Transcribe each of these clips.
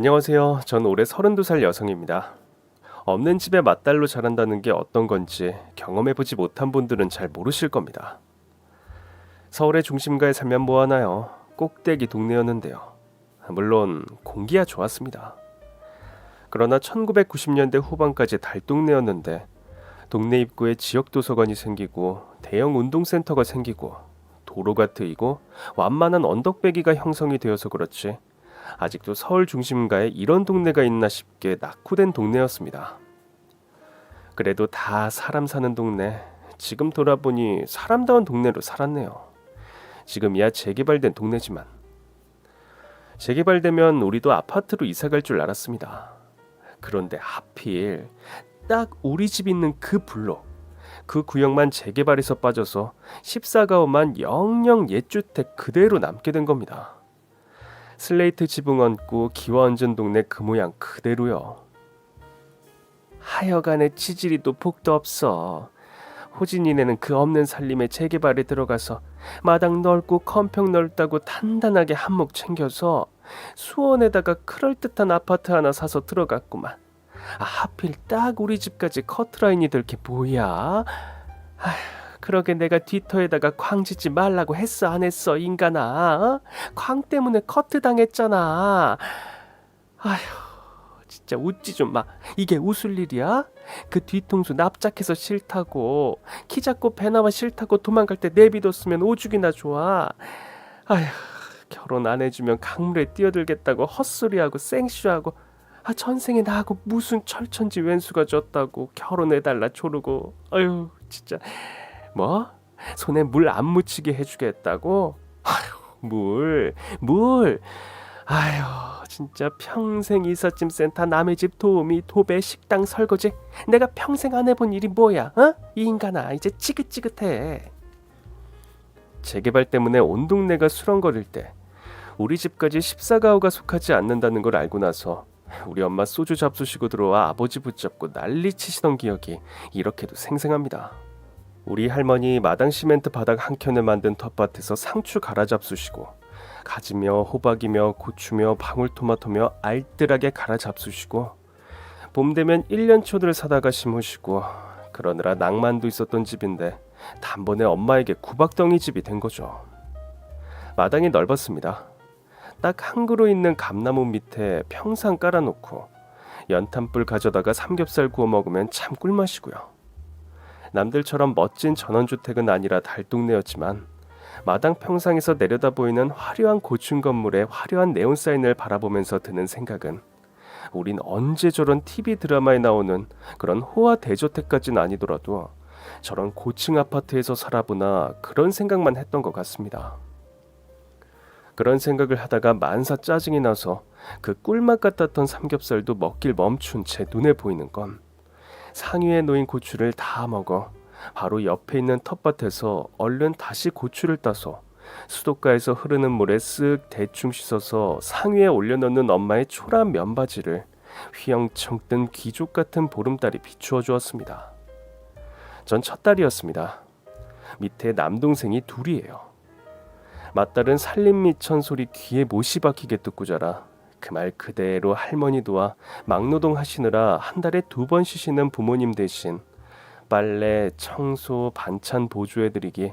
안녕하세요. 전 올해 32살 여성입니다. 없는 집에 맞달로 자란다는 게 어떤 건지 경험해보지 못한 분들은 잘 모르실 겁니다. 서울의 중심가에 살면 뭐하나요? 꼭대기 동네였는데요. 물론 공기야 좋았습니다. 그러나 1990년대 후반까지 달동네였는데 동네 입구에 지역도서관이 생기고 대형 운동센터가 생기고 도로가 트이고 완만한 언덕배기가 형성이 되어서 그렇지 아직도 서울 중심가에 이런 동네가 있나 싶게 낙후된 동네였습니다. 그래도 다 사람 사는 동네, 지금 돌아보니 사람다운 동네로 살았네요. 지금이야 재개발된 동네지만 재개발되면 우리도 아파트로 이사갈 줄 알았습니다. 그런데 하필 딱 우리 집 있는 그 블록, 그 구역만 재개발해서 빠져서 14가구만 영영 옛주택 그대로 남게 된 겁니다. 슬레이트 지붕 얹고 기와 얹은 동네 그 모양 그대로요. 하여간에 치질이도 폭도 없어. 호진이네는 그 없는 살림에 재개발에 들어가서 마당 넓고 컴평 넓다고 단단하게 한몫 챙겨서 수원에다가 그럴듯한 아파트 하나 사서 들어갔구만. 하필 딱 우리 집까지 커트라인이 될 게 뭐야? 아휴, 그러게 내가 뒤터에다가 광 짓지 말라고 했어 안 했어 인간아? 어? 광 때문에 커트 당했잖아. 아휴, 진짜 웃지 좀 마. 이게 웃을 일이야? 그 뒤통수 납작해서 싫다고, 키 작고 배 나와 싫다고 도망갈 때 내비뒀으면 오죽이나 좋아. 아휴, 결혼 안 해주면 강물에 뛰어들겠다고 헛소리하고 생쇼하고, 전생에 나하고 무슨 철천지 왼수가 졌다고 결혼해달라 조르고. 아유 진짜. 뭐? 손에 물 안 묻히게 해주겠다고? 물. 아휴 진짜 평생 이삿짐 센터 남의 집 도우미 도배 식당 설거지 내가 평생 안 해본 일이 뭐야? 어? 이 인간아 이제 찌긋찌긋해. 재개발 때문에 온 동네가 수렁거릴 때 우리 집까지 14가구가 속하지 않는다는 걸 알고 나서 우리 엄마 소주 잡수시고 들어와 아버지 붙잡고 난리 치시던 기억이 이렇게도 생생합니다. 우리 할머니 마당 시멘트 바닥 한 켠을 만든 텃밭에서 상추 갈아 잡수시고 가지며 호박이며 고추며 방울토마토며 알뜰하게 갈아 잡수시고 봄 되면 1년초를 사다가 심으시고 그러느라 낭만도 있었던 집인데 단번에 엄마에게 구박덩이 집이 된 거죠. 마당이 넓었습니다. 딱 한 그루 있는 감나무 밑에 평상 깔아놓고 연탄불 가져다가 삼겹살 구워 먹으면 참 꿀맛이고요. 남들처럼 멋진 전원주택은 아니라 달동네였지만 마당 평상에서 내려다 보이는 화려한 고층 건물의 화려한 네온사인을 바라보면서 드는 생각은 우린 언제 저런 TV 드라마에 나오는 그런 호화 대저택까지는 아니더라도 저런 고층 아파트에서 살아보나 그런 생각만 했던 것 같습니다. 그런 생각을 하다가 만사 짜증이 나서 그 꿀맛 같았던 삼겹살도 먹길 멈춘 제 눈에 보이는 건 상위에 놓인 고추를 다 먹어 바로 옆에 있는 텃밭에서 얼른 다시 고추를 따서 수도가에서 흐르는 물에 쓱 대충 씻어서 상위에 올려놓는 엄마의 초라한 면바지를 휘영청 뜬 귀족 같은 보름달이 비추어 주었습니다. 전 첫 딸이었습니다. 밑에 남동생이 둘이에요. 맏딸은 살림미천 소리 귀에 못이 박히게 듣고 자라 그 말 그대로 할머니 도와 막노동 하시느라 한 달에 2번 쉬시는 부모님 대신 빨래, 청소, 반찬 보조해드리기,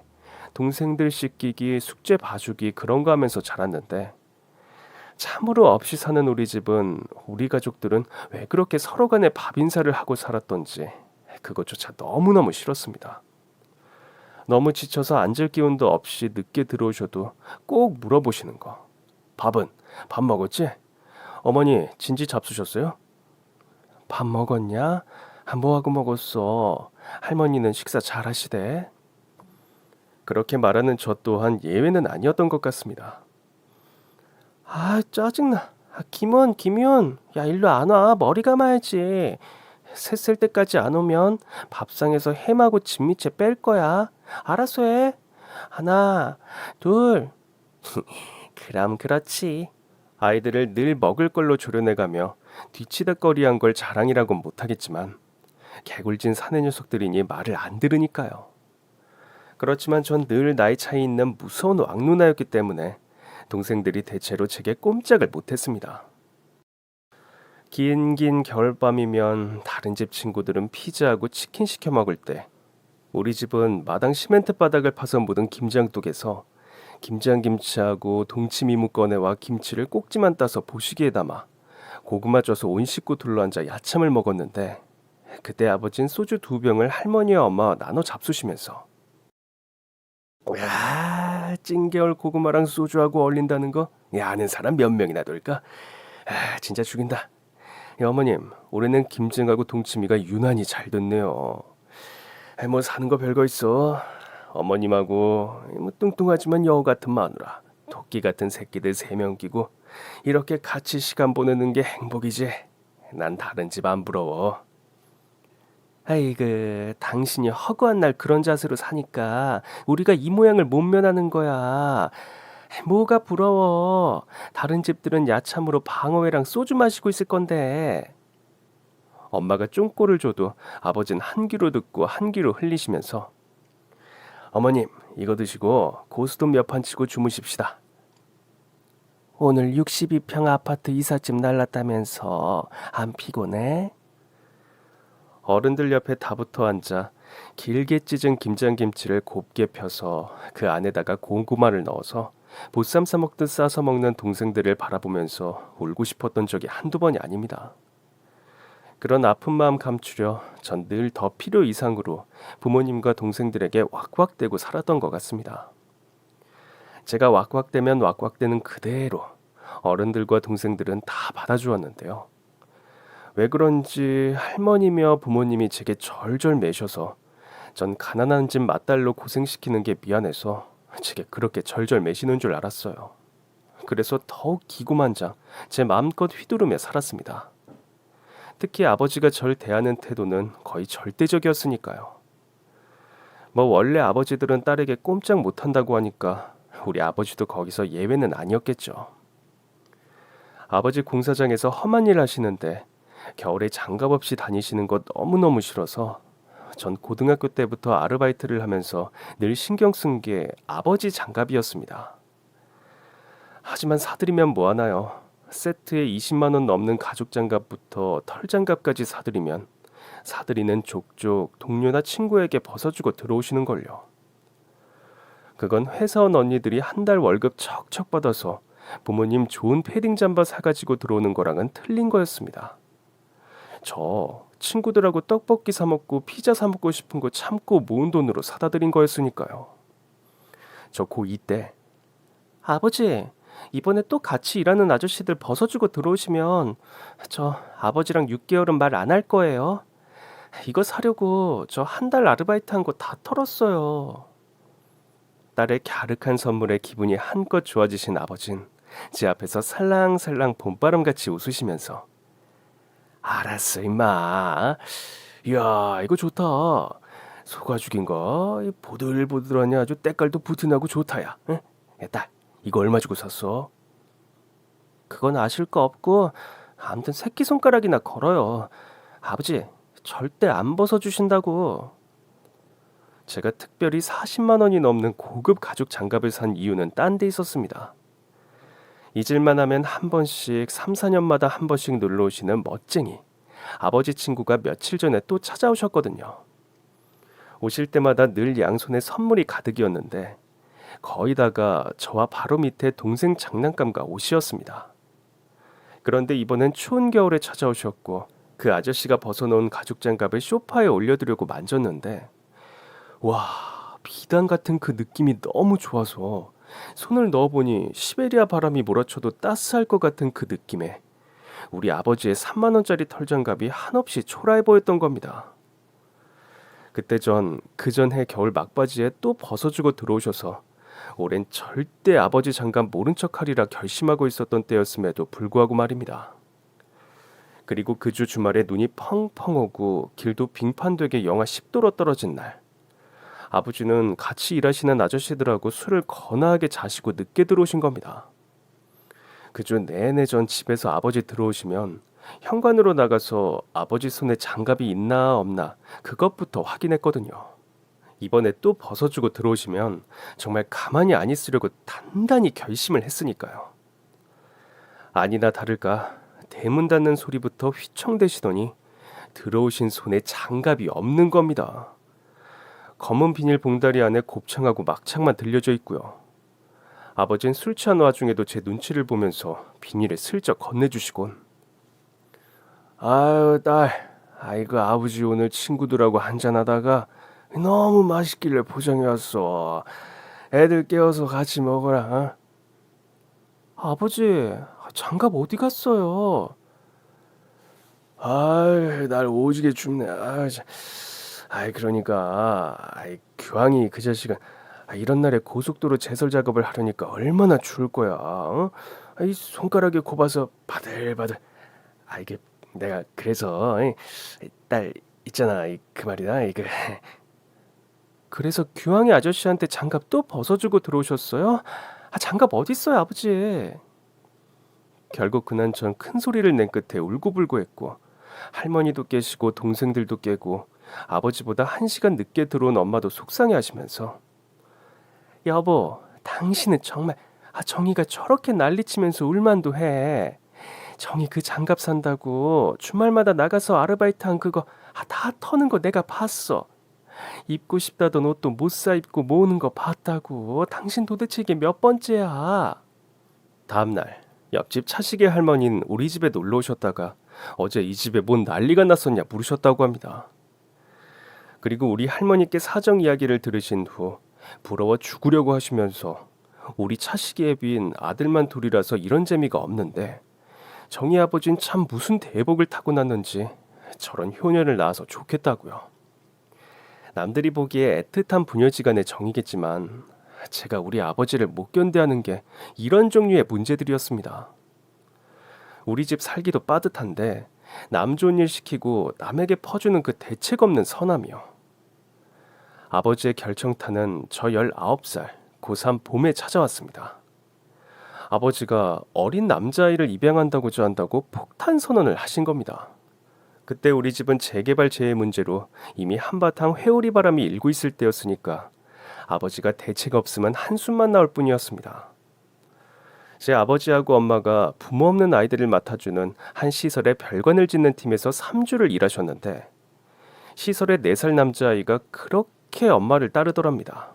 동생들 씻기기, 숙제 봐주기 그런 거 하면서 자랐는데 참으로 없이 사는 우리 집은 우리 가족들은 왜 그렇게 서로 간에 밥 인사를 하고 살았던지 그것조차 너무너무 싫었습니다. 너무 지쳐서 앉을 기운도 없이 늦게 들어오셔도 꼭 물어보시는 거. 밥 먹었지? 어머니 진지 잡수셨어요? 밥 먹었냐? 뭐하고 먹었어? 할머니는 식사 잘 하시대. 그렇게 말하는 저 또한 예외는 아니었던 것 같습니다. 짜증나. 김윤, 야 일로 안 와. 머리 감아야지. 새 쓸 때까지 안 오면 밥상에서 햄하고 진미채 뺄 거야. 알아서 해. 하나, 둘. 그럼 그렇지. 아이들을 늘 먹을 걸로 조련해가며 뒤치다꺼리한 걸 자랑이라곤 못하겠지만 개굴진 사내 녀석들이니 말을 안 들으니까요. 그렇지만 전 늘 나이 차이 있는 무서운 왕누나였기 때문에 동생들이 대체로 제게 꼼짝을 못했습니다. 긴 겨울밤이면 다른 집 친구들은 피자하고 치킨 시켜 먹을 때 우리 집은 마당 시멘트 바닥을 파서 묻은 김장독에서 김장김치하고 동치미무 꺼내와 김치를 꼭지만 따서 보시기에 담아 고구마 쪄서 온 식구 둘러앉아 야참을 먹었는데 그때 아버진 소주 2병을 할머니와 엄마와 나눠 잡수시면서 야, 찐겨울 고구마랑 소주하고 어울린다는 거 아는 사람 몇 명이나 될까? 진짜 죽인다. 어머님, 올해는 김장하고 동치미가 유난히 잘 됐네요. 뭐 사는 거 별거 있어. 어머님하고 뭐 뚱뚱하지만 여우 같은 마누라, 토끼 같은 새끼들 3명 끼고 이렇게 같이 시간 보내는 게 행복이지. 난 다른 집 안 부러워. 아이고, 당신이 허구한 날 그런 자세로 사니까 우리가 이 모양을 못 면하는 거야. 뭐가 부러워. 다른 집들은 야참으로 방어회랑 소주 마시고 있을 건데. 엄마가 쫑꼬를 줘도 아버지는 한 귀로 듣고 한 귀로 흘리시면서 어머님, 이거 드시고 고스톱 몇 판 치고 주무십시다. 오늘 62평 아파트 이삿짐 날랐다면서 안 피곤해? 어른들 옆에 다 붙어 앉아 길게 찢은 김장김치를 곱게 펴서 그 안에다가 고구마를 넣어서 보쌈 싸먹듯 싸서 먹는 동생들을 바라보면서 울고 싶었던 적이 한두 번이 아닙니다. 그런 아픈 마음 감추려 전 늘 더 필요 이상으로 부모님과 동생들에게 왁왁대고 살았던 것 같습니다. 제가 왁왁대면 왁왁대는 그대로 어른들과 동생들은 다 받아주었는데요. 왜 그런지 할머니며 부모님이 제게 절절 매셔서 전 가난한 집 맏딸로 고생시키는 게 미안해서 제게 그렇게 절절 매시는 줄 알았어요. 그래서 더욱 기고만장 제 마음껏 휘두르며 살았습니다. 특히 아버지가 절 대하는 태도는 거의 절대적이었으니까요. 뭐 원래 아버지들은 딸에게 꼼짝 못한다고 하니까 우리 아버지도 거기서 예외는 아니었겠죠. 아버지 공사장에서 험한 일 하시는데 겨울에 장갑 없이 다니시는 것 너무너무 싫어서 전 고등학교 때부터 아르바이트를 하면서 늘 신경 쓴 게 아버지 장갑이었습니다. 하지만 사드리면 뭐하나요? 세트에 20만 원 넘는 가죽 장갑부터 털 장갑까지 사드리면 사드리는 족족 동료나 친구에게 벗어주고 들어오시는 걸요. 그건 회사원 언니들이 한 달 월급 척척 받아서 부모님 좋은 패딩 잠바 사가지고 들어오는 거랑은 틀린 거였습니다. 저 친구들하고 떡볶이 사 먹고 피자 사 먹고 싶은 거 참고 모은 돈으로 사다 드린 거였으니까요. 저 고2 때 아버지, 이번에 또 같이 일하는 아저씨들 벗어주고 들어오시면 저 아버지랑 6개월은 말 안 할 거예요. 이거 사려고 저 한 달 아르바이트 한 거 다 털었어요. 딸의 갸륵한 선물에 기분이 한껏 좋아지신 아버진 제 앞에서 살랑살랑 봄바람같이 웃으시면서 알았어 임마. 이야 이거 좋다. 소가죽인가? 보들보들하니 아주 때깔도 부티나고 좋다야. 응? 야, 딸 이거 얼마 주고 샀어? 그건 아실 거 없고 아무튼 새끼손가락이나 걸어요. 아버지 절대 안 벗어주신다고. 제가 특별히 40만 원이 넘는 고급 가죽 장갑을 산 이유는 딴 데 있었습니다. 잊을만 하면 한 번씩 3, 4년마다 한 번씩 놀러 오시는 멋쟁이 아버지 친구가 며칠 전에 또 찾아오셨거든요. 오실 때마다 늘 양손에 선물이 가득이었는데 거의 다가 저와 바로 밑에 동생 장난감과 옷이었습니다. 그런데 이번엔 추운 겨울에 찾아오셨고 그 아저씨가 벗어놓은 가죽 장갑을 소파에 올려두려고 만졌는데 와, 비단 같은 그 느낌이 너무 좋아서 손을 넣어보니 시베리아 바람이 몰아쳐도 따스할 것 같은 그 느낌에 우리 아버지의 3만 원짜리 털장갑이 한없이 초라해 보였던 겁니다. 그때 전 그전해 겨울 막바지에 또 벗어주고 들어오셔서 올해는 절대 아버지 장갑 모른 척하리라 결심하고 있었던 때였음에도 불구하고 말입니다. 그리고 그 주 주말에 눈이 펑펑 오고 길도 빙판되게 영하 10도로 떨어진 날 아버지는 같이 일하시는 아저씨들하고 술을 거나하게 자시고 늦게 들어오신 겁니다. 그 주 내내 전 집에서 아버지 들어오시면 현관으로 나가서 아버지 손에 장갑이 있나 없나 그것부터 확인했거든요. 이번에 또 벗어주고 들어오시면 정말 가만히 안 있으려고 단단히 결심을 했으니까요. 아니나 다를까 대문 닫는 소리부터 휘청대시더니 들어오신 손에 장갑이 없는 겁니다. 검은 비닐 봉다리 안에 곱창하고 막창만 들려져 있고요. 아버지는 술 취한 와중에도 제 눈치를 보면서 비닐을 슬쩍 건네주시곤 아유 딸, 아이고 아버지 오늘 친구들하고 한잔하다가 너무 맛있길래 포장해왔어. 애들 깨워서 같이 먹어라. 어? 아버지, 장갑 어디 갔어요? 아이, 날 오지게 춥네. 아이, 그러니까, 교황이 그 자식은 이런 날에 고속도로 제설 작업을 하려니까 얼마나 추울 거야. 어? 이 손가락에 꼽아서 바들바들. 이게 내가 그래서 딸 있잖아, 그 말이다. 이거. 그래서 교황이 아저씨한테 장갑 또 벗어주고 들어오셨어요? 장갑 어디 있어요, 아버지? 결국 그날 전 큰 소리를 낸 끝에 울고불고했고 할머니도 깨시고 동생들도 깨고 아버지보다 1시간 늦게 들어온 엄마도 속상해하시면서 여보, 당신은 정말 정희가 저렇게 난리치면서 울만도 해. 정희 그 장갑 산다고 주말마다 나가서 아르바이트한 그거 다 터는 거 내가 봤어. 입고 싶다던 옷도 못 사 입고 모으는 거 봤다고. 당신 도대체 이게 몇 번째야? 다음날 옆집 차시계 할머니는 우리 집에 놀러 오셨다가 어제 이 집에 뭔 난리가 났었냐 물으셨다고 합니다. 그리고 우리 할머니께 사정 이야기를 들으신 후 부러워 죽으려고 하시면서 우리 차시계에 빈 아들만 둘이라서 이런 재미가 없는데 정희 아버진 참 무슨 대복을 타고났는지 저런 효녀를 낳아서 좋겠다고요. 남들이 보기에 애틋한 부녀지간의 정이겠지만 제가 우리 아버지를 못 견뎌하는 게 이런 종류의 문제들이었습니다. 우리 집 살기도 빠듯한데 남 좋은 일 시키고 남에게 퍼주는 그 대책 없는 선함이요. 아버지의 결정타는 저 19살 고3 봄에 찾아왔습니다. 아버지가 어린 남자아이를 입양한다고자 한다고 폭탄 선언을 하신 겁니다. 그때 우리 집은 재개발 재해 문제로 이미 한바탕 회오리 바람이 일고 있을 때였으니까 아버지가 대책 없으면 한숨만 나올 뿐이었습니다. 제 아버지하고 엄마가 부모 없는 아이들을 맡아주는 한 시설에 별관을 짓는 팀에서 3주를 일하셨는데 시설의 4살 남자아이가 그렇게 엄마를 따르더랍니다.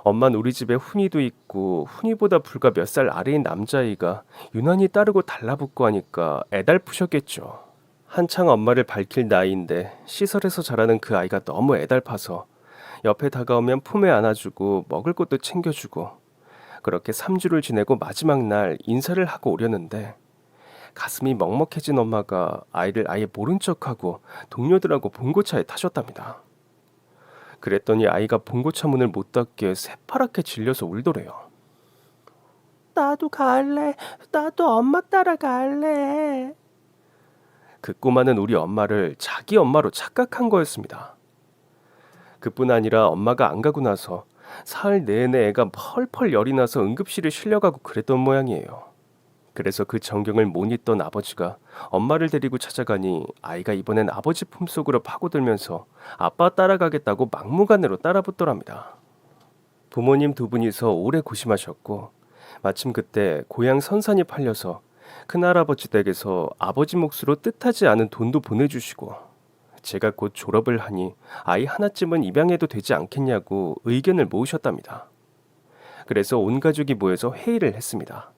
엄마는 우리 집에 훈이도 있고 훈이보다 불과 몇 살 아래인 남자아이가 유난히 따르고 달라붙고 하니까 애달프셨겠죠. 한창 엄마를 밝힐 나이인데 시설에서 자라는 그 아이가 너무 애달파서 옆에 다가오면 품에 안아주고 먹을 것도 챙겨주고 그렇게 3주를 지내고 마지막 날 인사를 하고 오려는데 가슴이 먹먹해진 엄마가 아이를 아예 모른 척하고 동료들하고 봉고차에 타셨답니다. 그랬더니 아이가 봉고차 문을 못 닫게 새파랗게 질려서 울더래요. 나도 갈래. 나도 엄마 따라갈래. 그 꼬마는 우리 엄마를 자기 엄마로 착각한 거였습니다. 그뿐 아니라 엄마가 안 가고 나서 사흘 내내 애가 펄펄 열이 나서 응급실에 실려가고 그랬던 모양이에요. 그래서 그 전경을 못 잊던 아버지가 엄마를 데리고 찾아가니 아이가 이번엔 아버지 품속으로 파고들면서 아빠 따라가겠다고 막무가내로 따라붙더랍니다. 부모님 두 분이서 오래 고심하셨고 마침 그때 고향 선산이 팔려서 큰할아버지 댁에서 아버지 몫으로 뜻하지 않은 돈도 보내주시고 제가 곧 졸업을 하니 아이 하나쯤은 입양해도 되지 않겠냐고 의견을 모으셨답니다. 그래서 온 가족이 모여서 회의를 했습니다.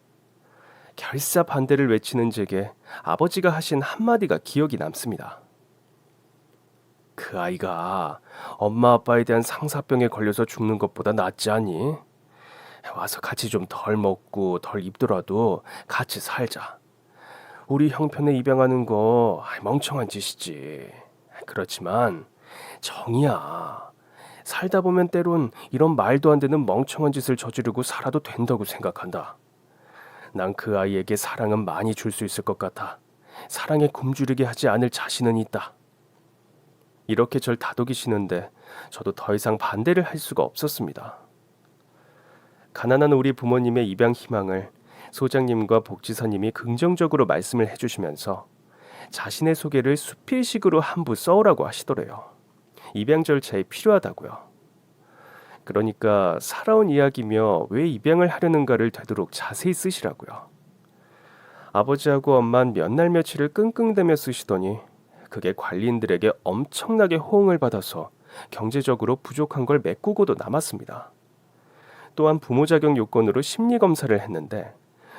결사 반대를 외치는 제게 아버지가 하신 한마디가 기억이 남습니다. 그 아이가 엄마 아빠에 대한 상사병에 걸려서 죽는 것보다 낫지 않니? 와서 같이 좀 덜 먹고 덜 입더라도 같이 살자. 우리 형편에 입양하는 거 멍청한 짓이지. 그렇지만 정이야. 살다 보면 때론 이런 말도 안 되는 멍청한 짓을 저지르고 살아도 된다고 생각한다. 난 그 아이에게 사랑은 많이 줄 수 있을 것 같아. 사랑에 굶주리게 하지 않을 자신은 있다. 이렇게 절 다독이시는데 저도 더 이상 반대를 할 수가 없었습니다. 가난한 우리 부모님의 입양 희망을 소장님과 복지사님이 긍정적으로 말씀을 해주시면서 자신의 소개를 수필식으로 한부 써오라고 하시더래요. 입양 절차에 필요하다고요. 그러니까 살아온 이야기며 왜 입양을 하려는가를 되도록 자세히 쓰시라고요. 아버지하고 엄만 몇 날 며칠을 끙끙대며 쓰시더니 그게 관리인들에게 엄청나게 호응을 받아서 경제적으로 부족한 걸 메꾸고도 남았습니다. 또한 부모 자격 요건으로 심리 검사를 했는데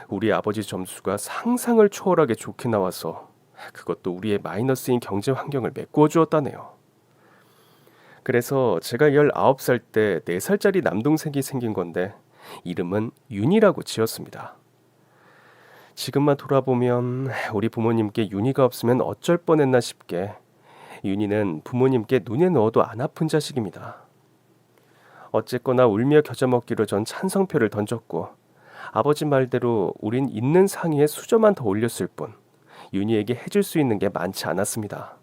우리 아버지 점수가 상상을 초월하게 좋게 나와서 그것도 우리의 마이너스인 경제 환경을 메꾸어 주었다네요. 그래서 제가 19살 때 4살짜리 남동생이 생긴 건데 이름은 윤이라고 지었습니다. 지금만 돌아보면 우리 부모님께 윤이가 없으면 어쩔 뻔했나 싶게 윤이는 부모님께 눈에 넣어도 안 아픈 자식입니다. 어쨌거나 울며 겨자 먹기로 전 찬성표를 던졌고 아버지 말대로 우린 있는 상의에 수저만 더 올렸을 뿐 윤희에게 해줄 수 있는 게 많지 않았습니다.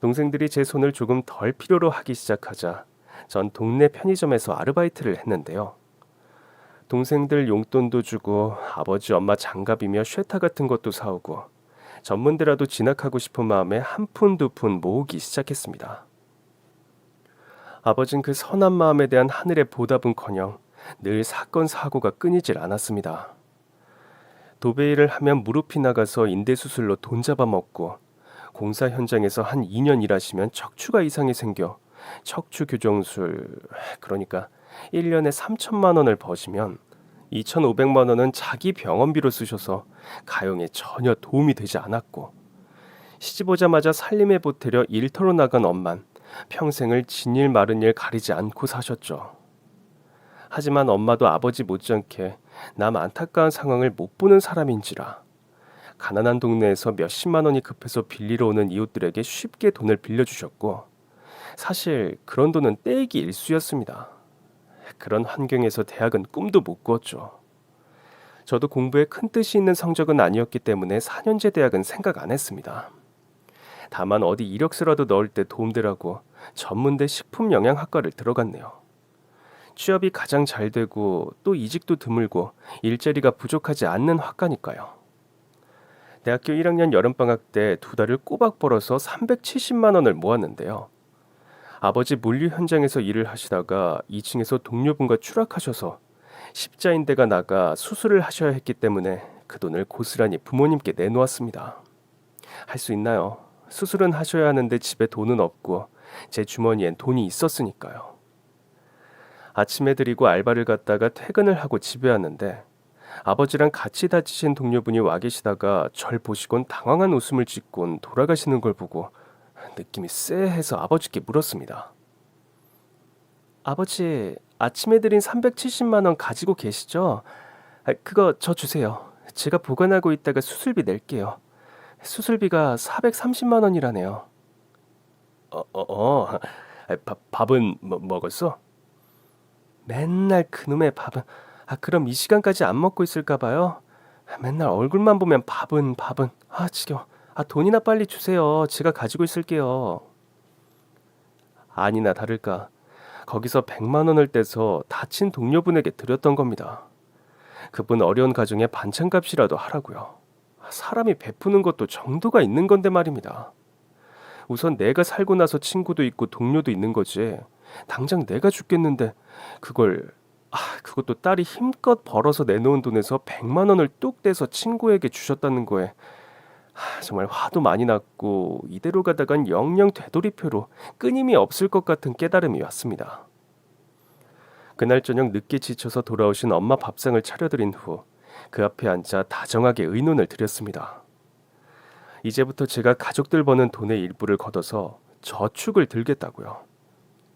동생들이 제 손을 조금 덜 필요로 하기 시작하자 전 동네 편의점에서 아르바이트를 했는데요. 동생들 용돈도 주고 아버지 엄마 장갑이며 쉐타 같은 것도 사오고 전문대라도 진학하고 싶은 마음에 한 푼 두 푼 모으기 시작했습니다. 아버진 그 선한 마음에 대한 하늘의 보답은커녕 늘 사건 사고가 끊이질 않았습니다. 도배일을 하면 무릎이 나가서 인대 수술로 돈 잡아먹고 공사 현장에서 한 2년 일하시면 척추가 이상이 생겨 척추 교정술 그러니까 1년에 3천만 원을 버시면 2,500만 원은 자기 병원비로 쓰셔서 가용에 전혀 도움이 되지 않았고 시집 오자마자 살림에 보태려 일터로 나간 엄만 평생을 진일 마른 일 가리지 않고 사셨죠. 하지만 엄마도 아버지 못지않게 남 안타까운 상황을 못 보는 사람인지라 가난한 동네에서 몇십만 원이 급해서 빌리러 오는 이웃들에게 쉽게 돈을 빌려주셨고 사실 그런 돈은 떼이기 일쑤였습니다. 그런 환경에서 대학은 꿈도 못 꾸었죠. 저도 공부에 큰 뜻이 있는 성적은 아니었기 때문에 4년제 대학은 생각 안 했습니다. 다만 어디 이력서라도 넣을 때 도움되라고 전문대 식품영양학과를 들어갔네요. 취업이 가장 잘 되고 또 이직도 드물고 일자리가 부족하지 않는 학과니까요. 대학교 1학년 여름방학 때 2달을 꼬박 벌어서 370만 원을 모았는데요. 아버지 물류 현장에서 일을 하시다가 2층에서 동료분과 추락하셔서 십자인대가 나가 수술을 하셔야 했기 때문에 그 돈을 고스란히 부모님께 내놓았습니다. 할 수 있나요? 수술은 하셔야 하는데 집에 돈은 없고 제 주머니엔 돈이 있었으니까요. 아침에 드리고 알바를 갔다가 퇴근을 하고 집에 왔는데 아버지랑 같이 다치신 동료분이 와 계시다가 절 보시곤 당황한 웃음을 짓곤 돌아가시는 걸 보고 느낌이 쎄해서 아버지께 물었습니다. 아버지, 아침에 드린 370만 원 가지고 계시죠? 그거 저 주세요. 제가 보관하고 있다가 수술비 낼게요. 수술비가 430만 원이라네요. 밥은 먹었어? 맨날 그놈의 밥은 그럼 이 시간까지 안 먹고 있을까 봐요. 맨날 얼굴만 보면 밥은 지겨워. 돈이나 빨리 주세요. 제가 가지고 있을게요. 아니나 다를까 거기서 100만 원을 떼서 다친 동료분에게 드렸던 겁니다. 그분 어려운 가정에 반찬값이라도 하라고요. 사람이 베푸는 것도 정도가 있는 건데 말입니다. 우선 내가 살고 나서 친구도 있고 동료도 있는 거지. 당장 내가 죽겠는데 그것도 딸이 힘껏 벌어서 내놓은 돈에서 100만 원을 뚝 떼서 친구에게 주셨다는 거에 정말 화도 많이 났고 이대로 가다간 영영 되돌이표로 끊임이 없을 것 같은 깨달음이 왔습니다. 그날 저녁 늦게 지쳐서 돌아오신 엄마 밥상을 차려드린 후 그 앞에 앉아 다정하게 의논을 드렸습니다. 이제부터 제가 가족들 버는 돈의 일부를 걷어서 저축을 들겠다고요.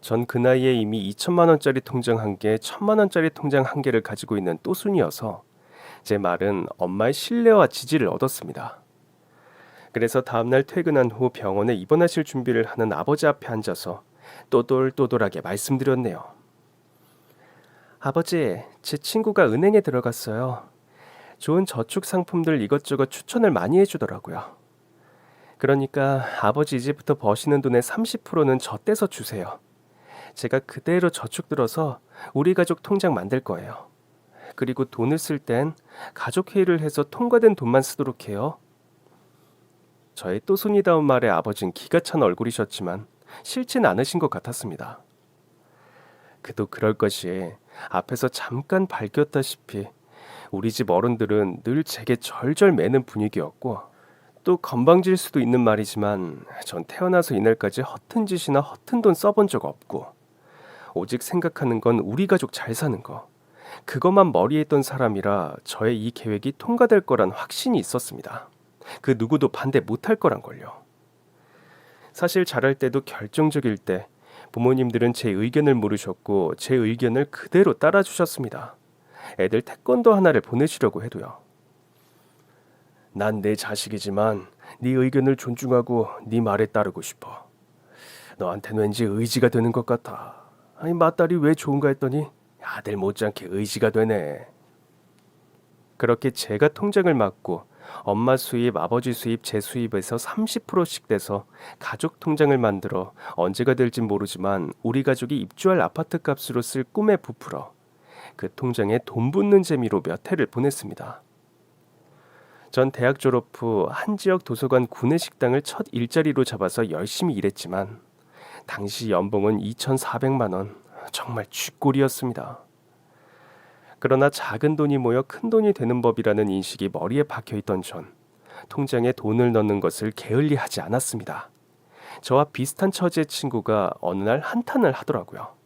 전 그 나이에 이미 2천만 원짜리 통장 1개, 1,000만 원짜리 통장 1개를 가지고 있는 또순이어서 제 말은 엄마의 신뢰와 지지를 얻었습니다. 그래서 다음날 퇴근한 후 병원에 입원하실 준비를 하는 아버지 앞에 앉아서 또돌또돌하게 말씀드렸네요. 아버지, 제 친구가 은행에 들어갔어요. 좋은 저축 상품들 이것저것 추천을 많이 해주더라고요. 그러니까 아버지 이제부터 버시는 돈의 30%는 저 떼서 주세요. 제가 그대로 저축 들어서 우리 가족 통장 만들 거예요. 그리고 돈을 쓸 땐 가족 회의를 해서 통과된 돈만 쓰도록 해요. 저의 또순이다운 말에 아버진 기가 찬 얼굴이셨지만 싫진 않으신 것 같았습니다. 그도 그럴 것이 앞에서 잠깐 밝혔다시피 우리 집 어른들은 늘 제게 절절 매는 분위기였고, 또 건방질 수도 있는 말이지만 전 태어나서 이날까지 허튼 짓이나 허튼 돈 써본 적 없고, 오직 생각하는 건 우리 가족 잘 사는 거, 그것만 머리에 있던 사람이라 저의 이 계획이 통과될 거란 확신이 있었습니다. 그 누구도 반대 못할 거란 걸요. 사실 잘할 때도 결정적일 때 부모님들은 제 의견을 물으셨고 제 의견을 그대로 따라주셨습니다. 애들 태권도 하나를 보내시려고 해도요. 난 내 자식이지만 네 의견을 존중하고 네 말에 따르고 싶어. 너한테는 왠지 의지가 되는 것 같아. 아니 맏딸이 왜 좋은가 했더니 아들 못지않게 의지가 되네. 그렇게 제가 통장을 맡고 엄마 수입, 아버지 수입, 제 수입에서 30%씩 돼서 가족 통장을 만들어 언제가 될진 모르지만 우리 가족이 입주할 아파트 값으로 쓸 꿈에 부풀어 그 통장에 돈 붓는 재미로 몇 해를 보냈습니다. 전 대학 졸업 후 한 지역 도서관 구내식당을 첫 일자리로 잡아서 열심히 일했지만 당시 연봉은 2,400만 원, 정말 쥐꼬리였습니다. 그러나 작은 돈이 모여 큰 돈이 되는 법이라는 인식이 머리에 박혀있던 전 통장에 돈을 넣는 것을 게을리하지 않았습니다. 저와 비슷한 처지의 친구가 어느 날 한탄을 하더라고요.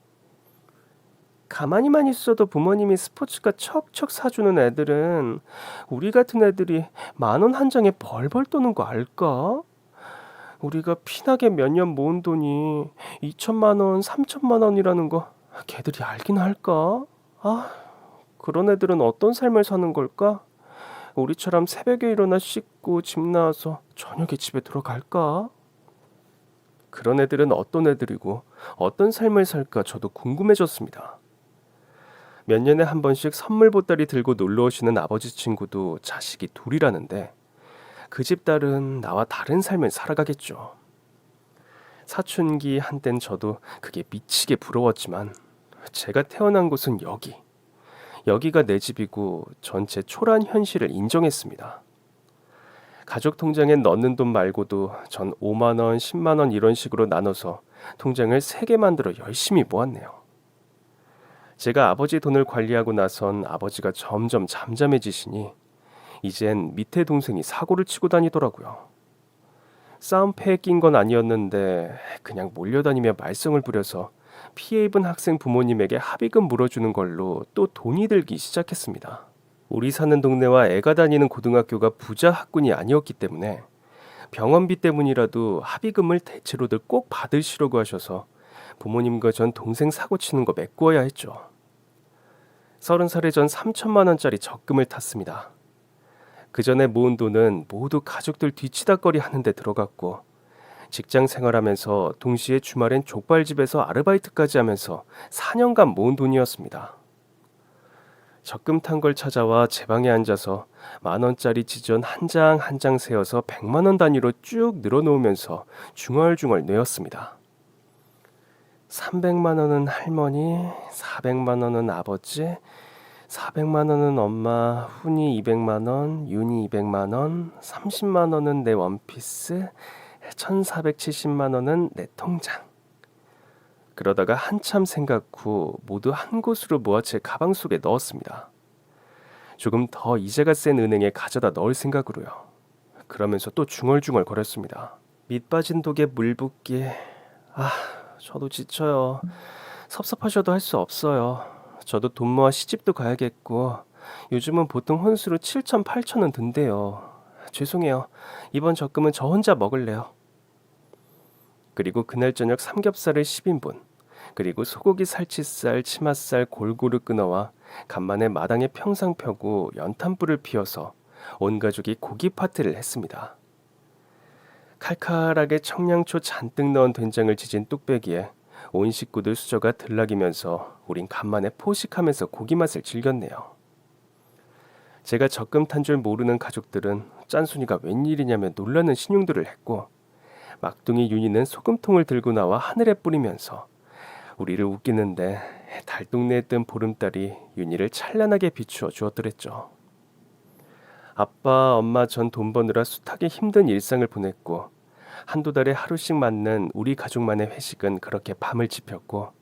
가만히만 있어도 부모님이 스포츠카 척척 사주는 애들은 우리 같은 애들이 10,000원 한 장에 벌벌 떠는 거 알까? 우리가 피나게 몇 년 모은 돈이 2천만 원, 3천만 원이라는 거 걔들이 알긴 할까? 그런 애들은 어떤 삶을 사는 걸까? 우리처럼 새벽에 일어나 씻고 집 나와서 저녁에 집에 들어갈까? 그런 애들은 어떤 애들이고 어떤 삶을 살까 저도 궁금해졌습니다. 몇 년에 한 번씩 선물 보따리 들고 놀러 오시는 아버지 친구도 자식이 둘이라는데 그 집 딸은 나와 다른 삶을 살아가겠죠. 사춘기 한땐 저도 그게 미치게 부러웠지만 제가 태어난 곳은 여기가 내 집이고 전체 초라한 현실을 인정했습니다. 가족 통장에 넣는 돈 말고도 전 5만 원, 10만 원 이런 식으로 나눠서 통장을 3개 만들어 열심히 모았네요. 제가 아버지 돈을 관리하고 나선 아버지가 점점 잠잠해지시니 이젠 밑에 동생이 사고를 치고 다니더라고요. 싸움패에 낀 건 아니었는데 그냥 몰려다니며 말썽을 부려서 피해 입은 학생 부모님에게 합의금 물어주는 걸로 또 돈이 들기 시작했습니다. 우리 사는 동네와 애가 다니는 고등학교가 부자 학군이 아니었기 때문에 병원비 때문이라도 합의금을 대체로들 꼭 받으시려고 하셔서 부모님과 전 동생 사고 치는 거 메꾸어야 했죠. 30살에 전 3천만 원짜리 적금을 탔습니다. 그 전에 모은 돈은 모두 가족들 뒤치다꺼리 하는 데 들어갔고 직장 생활하면서 동시에 주말엔 족발집에서 아르바이트까지 하면서 4년간 모은 돈이었습니다. 적금 탄 걸 찾아와 제 방에 앉아서 10,000원짜리 지전 한 장 한 장 세어서 100만 원 단위로 쭉 늘어놓으면서 중얼중얼 뇌었습니다. 300만 원은 할머니, 400만 원은 아버지, 400만 원은 엄마, 훈이 200만 원, 윤이 200만 원, 30만 원은 내 원피스, 1,470만 원은 내 통장. 그러다가 한참 생각 후 모두 한 곳으로 모아 제 가방 속에 넣었습니다. 조금 더 이자가 센 은행에 가져다 넣을 생각으로요. 그러면서 또 중얼중얼 거렸습니다. 밑 빠진 독에 물 붓기. 저도 지쳐요. 섭섭하셔도 할 수 없어요. 저도 돈 모아 시집도 가야겠고 요즘은 보통 혼수로 7천, 8천은 든대요. 죄송해요. 이번 적금은 저 혼자 먹을래요. 그리고 그날 저녁 삼겹살을 10인분, 그리고 소고기 살치살, 치맛살 골고루 끊어와 간만에 마당에 평상 펴고 연탄불을 피워서 온 가족이 고기 파티를 했습니다. 칼칼하게 청양초 잔뜩 넣은 된장을 지진 뚝배기에 온 식구들 수저가 들락이면서 우린 간만에 포식하면서 고기 맛을 즐겼네요. 제가 적금 탄 줄 모르는 가족들은 짠순이가 웬일이냐며 놀라는 신용들을 했고 막둥이 윤희는 소금통을 들고 나와 하늘에 뿌리면서 우리를 웃기는데 달동네에 뜬 보름달이 윤희를 찬란하게 비추어 주었더랬죠. 아빠, 엄마 전 돈 버느라 숱하게 힘든 일상을 보냈고 한두 달에 하루씩 맞는 우리 가족만의 회식은 그렇게 밤을 지폈고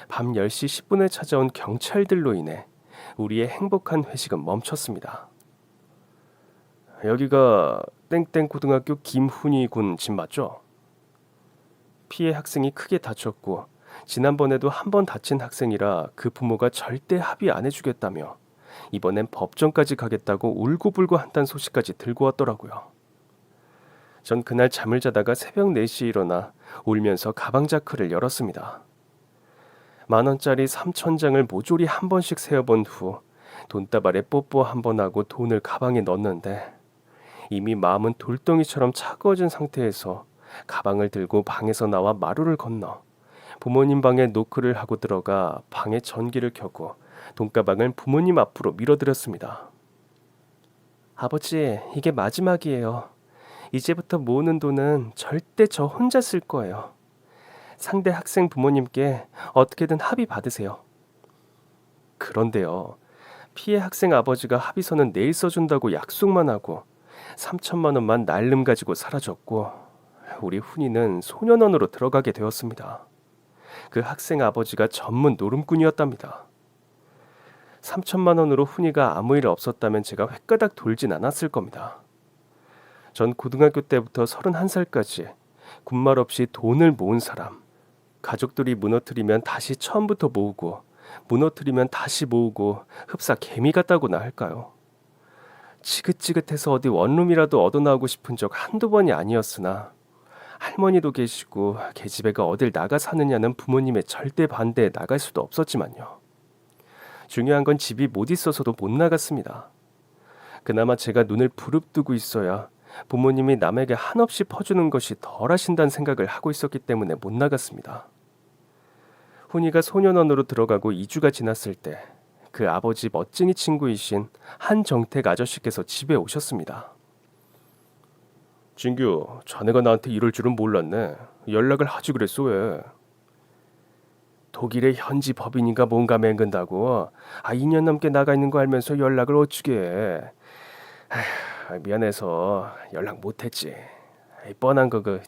밤 10시 10분에 찾아온 경찰들로 인해 우리의 행복한 회식은 멈췄습니다. 여기가 땡땡 고등학교 김훈이 군 집 맞죠? 피해 학생이 크게 다쳤고 지난번에도 한 번 다친 학생이라 그 부모가 절대 합의 안 해주겠다며 이번엔 법정까지 가겠다고 울고불고 한다는 소식까지 들고 왔더라고요. 전 그날 잠을 자다가 새벽 4시에 일어나 울면서 가방 자크를 열었습니다. 10,000원짜리 3,000장을 모조리 한 번씩 세어본 후 돈다발에 뽀뽀 한 번 하고 돈을 가방에 넣었는데 이미 마음은 돌덩이처럼 차가워진 상태에서 가방을 들고 방에서 나와 마루를 건너 부모님 방에 노크를 하고 들어가 방에 전기를 켜고 돈가방을 부모님 앞으로 밀어드렸습니다. 아버지, 이게 마지막이에요. 이제부터 모으는 돈은 절대 저 혼자 쓸 거예요. 상대 학생 부모님께 어떻게든 합의 받으세요. 그런데요. 피해 학생 아버지가 합의서는 내일 써준다고 약속만 하고 3천만 원만 날름 가지고 사라졌고 우리 훈이는 소년원으로 들어가게 되었습니다. 그 학생 아버지가 전문 노름꾼이었답니다. 3천만 원으로 훈이가 아무 일 없었다면 제가 횟가닥 돌진 않았을 겁니다. 전 고등학교 때부터 31살까지 군말 없이 돈을 모은 사람, 가족들이 무너뜨리면 다시 처음부터 모으고 무너뜨리면 다시 모으고 흡사 개미 같다고나 할까요? 지긋지긋해서 어디 원룸이라도 얻어나오고 싶은 적 한두 번이 아니었으나 할머니도 계시고 계집애가 어딜 나가 사느냐는 부모님의 절대 반대에 나갈 수도 없었지만요. 중요한 건 집이 못 있어서도 못 나갔습니다. 그나마 제가 눈을 부릅뜨고 있어야 부모님이 남에게 한없이 퍼주는 것이 덜 하신다는 생각을 하고 있었기 때문에 못 나갔습니다. 훈이가 소년원으로 들어가고 2주가 지났을 때 그 아버지 멋쟁이 친구이신 한정택 아저씨께서 집에 오셨습니다. 진규, 자네가 나한테 이럴 줄은 몰랐네. 연락을 하지 그랬어 왜? 독일의 현지 법인인가 뭔가 맹근다고 2년 넘게 나가 있는 거 알면서 연락을 어찌게 해. 미안해서 연락 못했지. 뻔한 거 그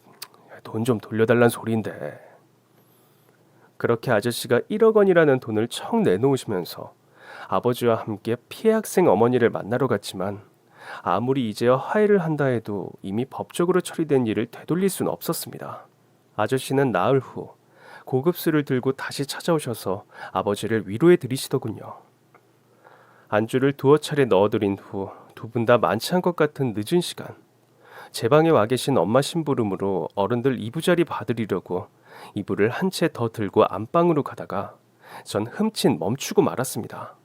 돈 좀 돌려달란 소리인데. 그렇게 아저씨가 1억 원이라는 돈을 척 내놓으시면서 아버지와 함께 피해 학생 어머니를 만나러 갔지만 아무리 이제야 화해를 한다 해도 이미 법적으로 처리된 일을 되돌릴 수는 없었습니다. 아저씨는 나흘 후 고급술을 들고 다시 찾아오셔서 아버지를 위로해 드리시더군요. 안주를 두어 차례 넣어드린 후 두 분 다 많지 않을 것 같은 늦은 시간 제 방에 와 계신 엄마 심부름으로 어른들 이부자리 봐드리려고 이불을 한 채 더 들고 안방으로 가다가 전 흠칫 멈추고 말았습니다.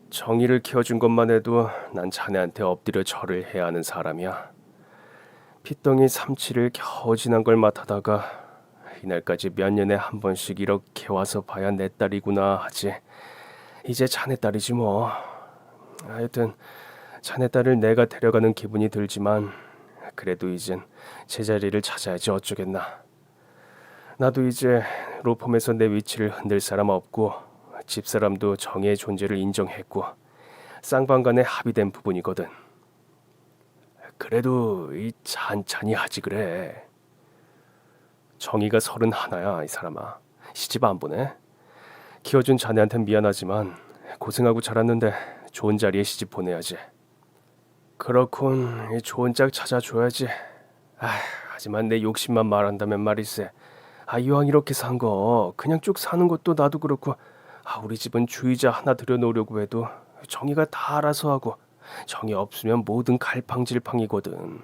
정의를 키워준 것만 해도 난 자네한테 엎드려 절을 해야 하는 사람이야. 핏덩이 삼치를 겨우 지난 걸 맡아다가 이날까지 몇 년에 한 번씩 이렇게 와서 봐야 내 딸이구나 하지. 이제 자네 딸이지 뭐. 하여튼 자네 딸을 내가 데려가는 기분이 들지만 그래도 이젠 제자리를 찾아야지 어쩌겠나. 나도 이제 로펌에서 내 위치를 흔들 사람 없고 집사람도 정의의 존재를 인정했고 쌍방간에 합의된 부분이거든. 그래도 이 찬찬히 하지 그래. 정의가 31야 이 사람아. 시집 안 보내? 키워준 자네한텐 미안하지만 고생하고 자랐는데 좋은 자리에 시집 보내야지. 그렇군. 좋은 짝 찾아줘야지. 하지만 내 욕심만 말한다면 말일세. 이왕 이렇게 산 거 그냥 쭉 사는 것도 나도 그렇고 우리 집은 주의자 하나 들여놓으려고 해도 정의가 다 알아서 하고 정의 없으면 뭐든 갈팡질팡이거든.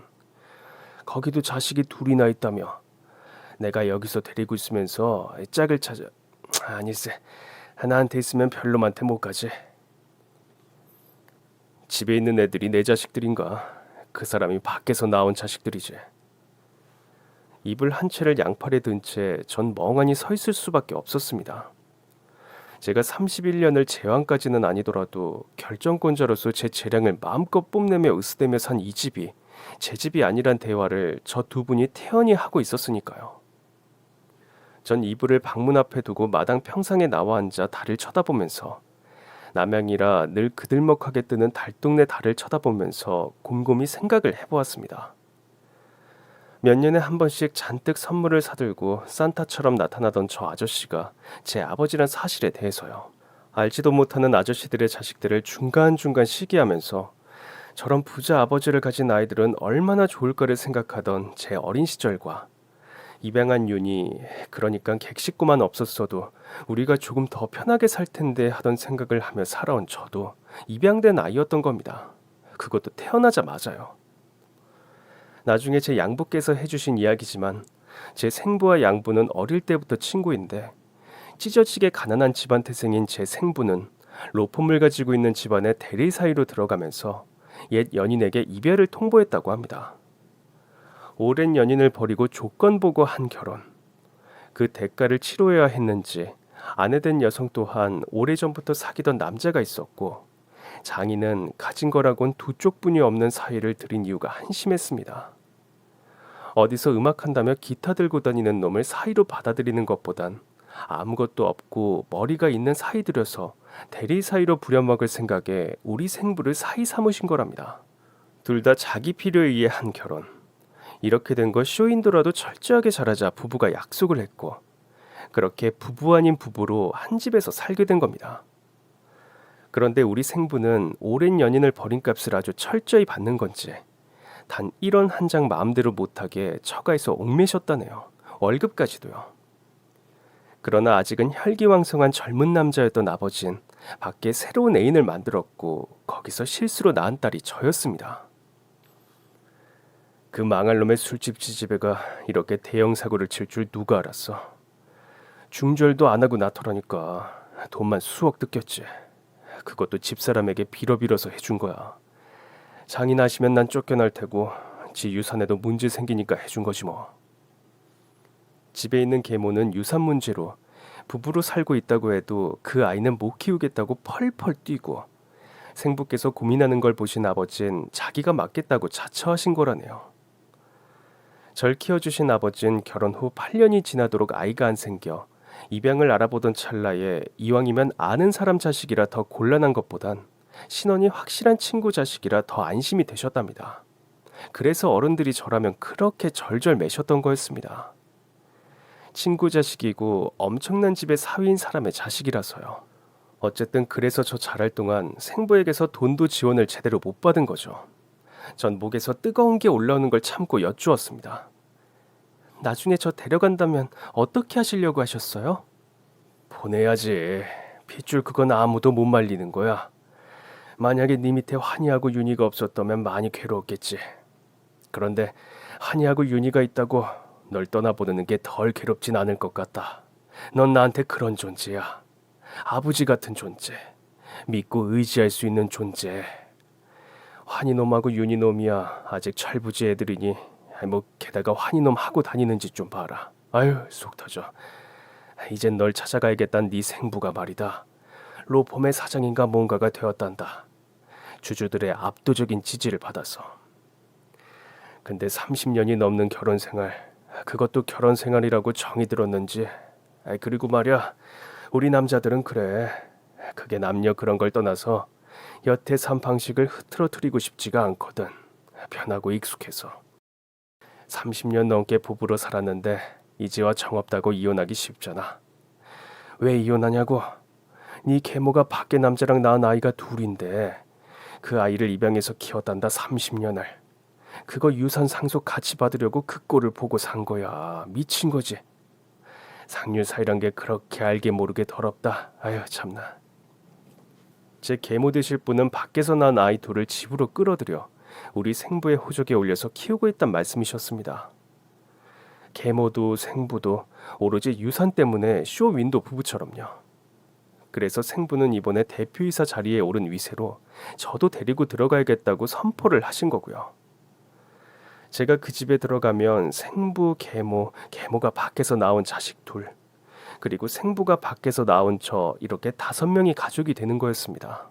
거기도 자식이 둘이나 있다며. 내가 여기서 데리고 있으면서 짝을 찾아. 아니세. 나한테 있으면 별로한테 못 가지. 집에 있는 애들이 내 자식들인가. 그 사람이 밖에서 나온 자식들이지. 이불 한 채를 양팔에 든 채 전 멍하니 서 있을 수밖에 없었습니다. 제가 31년을 제왕까지는 아니더라도 결정권자로서 제 재량을 마음껏 뽐내며 으스대며 산 이 집이 제 집이 아니란 대화를 저 두 분이 태연히 하고 있었으니까요. 전 이불을 방문 앞에 두고 마당 평상에 나와 앉아 달을 쳐다보면서 남양이라 늘 그들먹하게 뜨는 달동네 달을 쳐다보면서 곰곰이 생각을 해보았습니다. 몇 년에 한 번씩 잔뜩 선물을 사들고 산타처럼 나타나던 저 아저씨가 제 아버지란 사실에 대해서요. 알지도 못하는 아저씨들의 자식들을 중간중간 시기하면서 저런 부자 아버지를 가진 아이들은 얼마나 좋을까를 생각하던 제 어린 시절과 입양한 윤이 그러니까 객식구만 없었어도 우리가 조금 더 편하게 살 텐데 하던 생각을 하며 살아온 저도 입양된 아이였던 겁니다. 그것도 태어나자마자요. 나중에 제 양부께서 해주신 이야기지만 제 생부와 양부는 어릴 때부터 친구인데 찢어지게 가난한 집안 태생인 제 생부는 로펌을 가지고 있는 집안의 대리 사이로 들어가면서 옛 연인에게 이별을 통보했다고 합니다. 오랜 연인을 버리고 조건 보고 한 결혼. 그 대가를 치러야 했는지 아내된 여성 또한 오래전부터 사귀던 남자가 있었고 장인은 가진 거라곤 두 쪽뿐이 없는 사이를 들인 이유가 한심했습니다. 어디서 음악한다며 기타 들고 다니는 놈을 사이로 받아들이는 것보단 아무것도 없고 머리가 있는 사이 들여서 대리 사이로 부려먹을 생각에 우리 생부를 사이 삼으신 거랍니다. 둘 다 자기 필요에 의해 한 결혼. 이렇게 된 걸 쇼인도라도 철저하게 잘하자 부부가 약속을 했고 그렇게 부부 아닌 부부로 한 집에서 살게 된 겁니다. 그런데 우리 생부는 오랜 연인을 버린 값을 아주 철저히 받는 건지 단 1원 한 장 마음대로 못하게 처가에서 옥매셨다네요. 월급까지도요. 그러나 아직은 혈기왕성한 젊은 남자였던 아버진 밖에 새로운 애인을 만들었고 거기서 실수로 낳은 딸이 저였습니다. 그 망할 놈의 술집 지지배가 이렇게 대형 사고를 칠 줄 누가 알았어. 중절도 안 하고 낳더라니까 돈만 수억 뜯겼지. 그것도 집사람에게 빌어서 해준 거야. 장이 나시면 난 쫓겨날 테고 지 유산에도 문제 생기니까 해준 거지 뭐. 집에 있는 계모는 유산 문제로 부부로 살고 있다고 해도 그 아이는 못 키우겠다고 펄펄 뛰고 생부께서 고민하는 걸 보신 아버진 자기가 맡겠다고 자처하신 거라네요. 절 키워주신 아버진 결혼 후 8년이 지나도록 아이가 안 생겨 입양을 알아보던 찰나에 이왕이면 아는 사람 자식이라 더 곤란한 것보단 신원이 확실한 친구 자식이라 더 안심이 되셨답니다. 그래서 어른들이 저라면 그렇게 절절 매셨던 거였습니다. 친구 자식이고 엄청난 집의 사위인 사람의 자식이라서요. 어쨌든 그래서 저 자랄 동안 생부에게서 돈도 지원을 제대로 못 받은 거죠. 전 목에서 뜨거운 게 올라오는 걸 참고 여쭈었습니다. 나중에 저 데려간다면 어떻게 하시려고 하셨어요? 보내야지. 핏줄 그건 아무도 못 말리는 거야. 만약에 네 밑에 환희하고 윤희가 없었다면 많이 괴로웠겠지. 그런데 환희하고 윤희가 있다고 널 떠나보내는 게 덜 괴롭진 않을 것 같다. 넌 나한테 그런 존재야. 아버지 같은 존재. 믿고 의지할 수 있는 존재. 환희놈하고 윤희놈이야 아직 철부지 애들이니 뭐 게다가 환희놈 하고 다니는지 좀 봐라. 아유 속 터져. 이젠 널 찾아가야겠단 네 생부가 말이다. 로펌의 사장인가 뭔가가 되었단다. 주주들의 압도적인 지지를 받아서. 근데 30년이 넘는 결혼 생활, 그것도 결혼 생활이라고 정이 들었는지. 그리고 말야, 우리 남자들은 그래. 그게 남녀 그런 걸 떠나서 여태 산 방식을 흐트러뜨리고 싶지가 않거든. 편하고 익숙해서. 30년 넘게 부부로 살았는데 이제와 정없다고 이혼하기 쉽잖아. 왜 이혼하냐고? 네 계모가 밖에 남자랑 낳은 아이가 둘인데 그 아이를 입양해서 키웠단다 30년을. 그거 유산 상속 같이 받으려고 그 꼴을 보고 산 거야. 미친 거지. 상류 사이란 게 그렇게 알게 모르게 더럽다. 아유 참나. 제 계모 되실 분은 밖에서 낳은 아이 둘을 집으로 끌어들여 우리 생부의 호적에 올려서 키우고 있단 말씀이셨습니다. 계모도 생부도 오로지 유산 때문에 쇼윈도 부부처럼요. 그래서 생부는 이번에 대표이사 자리에 오른 위세로 저도 데리고 들어가야겠다고 선포를 하신 거고요. 제가 그 집에 들어가면 생부, 계모가 밖에서 나온 자식 둘, 그리고 생부가 밖에서 나온 저 이렇게 5명이 가족이 되는 거였습니다.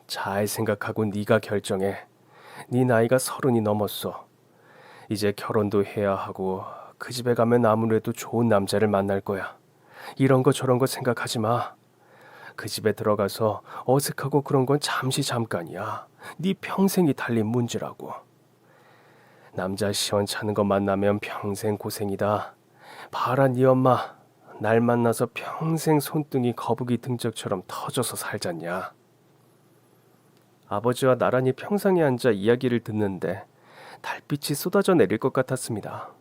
잘 생각하고 네가 결정해. 네 나이가 30이 넘었어. 이제 결혼도 해야 하고 그 집에 가면 아무래도 좋은 남자를 만날 거야. 이런 거 저런 거 생각하지 마. 그 집에 들어가서 어색하고 그런 건 잠깐이야. 네 평생이 달린 문제라고. 남자 시원찮은 거 만나면 평생 고생이다. 봐라 네 엄마. 날 만나서 평생 손등이 거북이 등짝처럼 터져서 살잖냐. 아버지와 나란히 평상에 앉아 이야기를 듣는데 달빛이 쏟아져 내릴 것 같았습니다.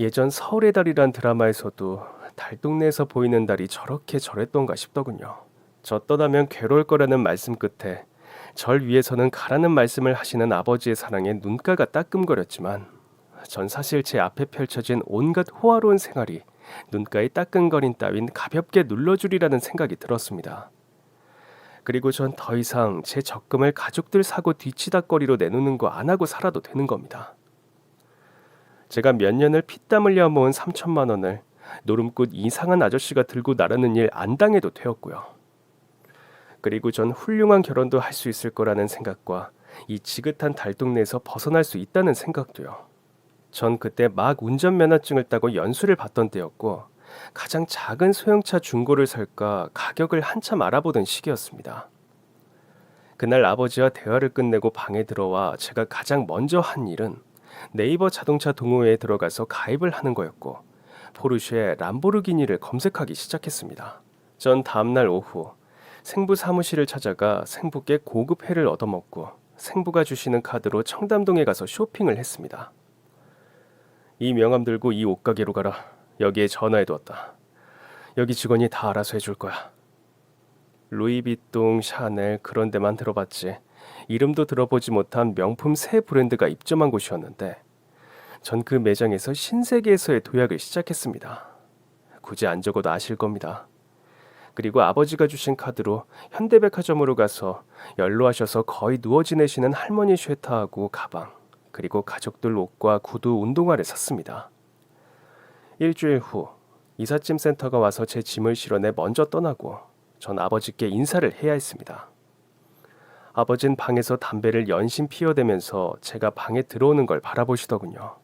예전 서울의 달이란 드라마에서도 달동네에서 보이는 달이 저렇게 저랬던가 싶더군요. 저 떠나면 괴로울 거라는 말씀 끝에 절 위해서는 가라는 말씀을 하시는 아버지의 사랑에 눈가가 따끔거렸지만 전 사실 제 앞에 펼쳐진 온갖 호화로운 생활이 눈가의 따끔거림 따윈 가볍게 눌러주리라는 생각이 들었습니다. 그리고 전 더 이상 제 적금을 가족들 사고 뒤치다꺼리로 내놓는 거 안 하고 살아도 되는 겁니다. 제가 몇 년을 피땀 흘려 모은 3천만 원을 노름꾼 이상한 아저씨가 들고 나르는 일 안 당해도 되었고요. 그리고 전 훌륭한 결혼도 할 수 있을 거라는 생각과 이 지긋한 달동네에서 벗어날 수 있다는 생각도요. 전 그때 막 운전면허증을 따고 연수를 받던 때였고 가장 작은 소형차 중고를 살까 가격을 한참 알아보던 시기였습니다. 그날 아버지와 대화를 끝내고 방에 들어와 제가 가장 먼저 한 일은 네이버 자동차 동호회에 들어가서 가입을 하는 거였고 포르쉐 람보르기니를 검색하기 시작했습니다. 전 다음날 오후 생부 사무실을 찾아가 생부께 고급 회를 얻어먹고 생부가 주시는 카드로 청담동에 가서 쇼핑을 했습니다. 이 명함 들고 이 옷가게로 가라. 여기에 전화해두었다. 여기 직원이 다 알아서 해줄 거야. 루이비통, 샤넬 그런 데만 들어봤지 이름도 들어보지 못한 명품 새 브랜드가 입점한 곳이었는데 전 그 매장에서 신세계에서의 도약을 시작했습니다. 굳이 안 적어도 아실 겁니다. 그리고 아버지가 주신 카드로 현대백화점으로 가서 연로하셔서 거의 누워 지내시는 할머니 쉐터하고 가방 그리고 가족들 옷과 구두, 운동화를 샀습니다. 일주일 후 이삿짐 센터가 와서 제 짐을 실어내 먼저 떠나고 전 아버지께 인사를 해야 했습니다. 아버진 방에서 담배를 연신 피워대면서 제가 방에 들어오는 걸 바라보시더군요.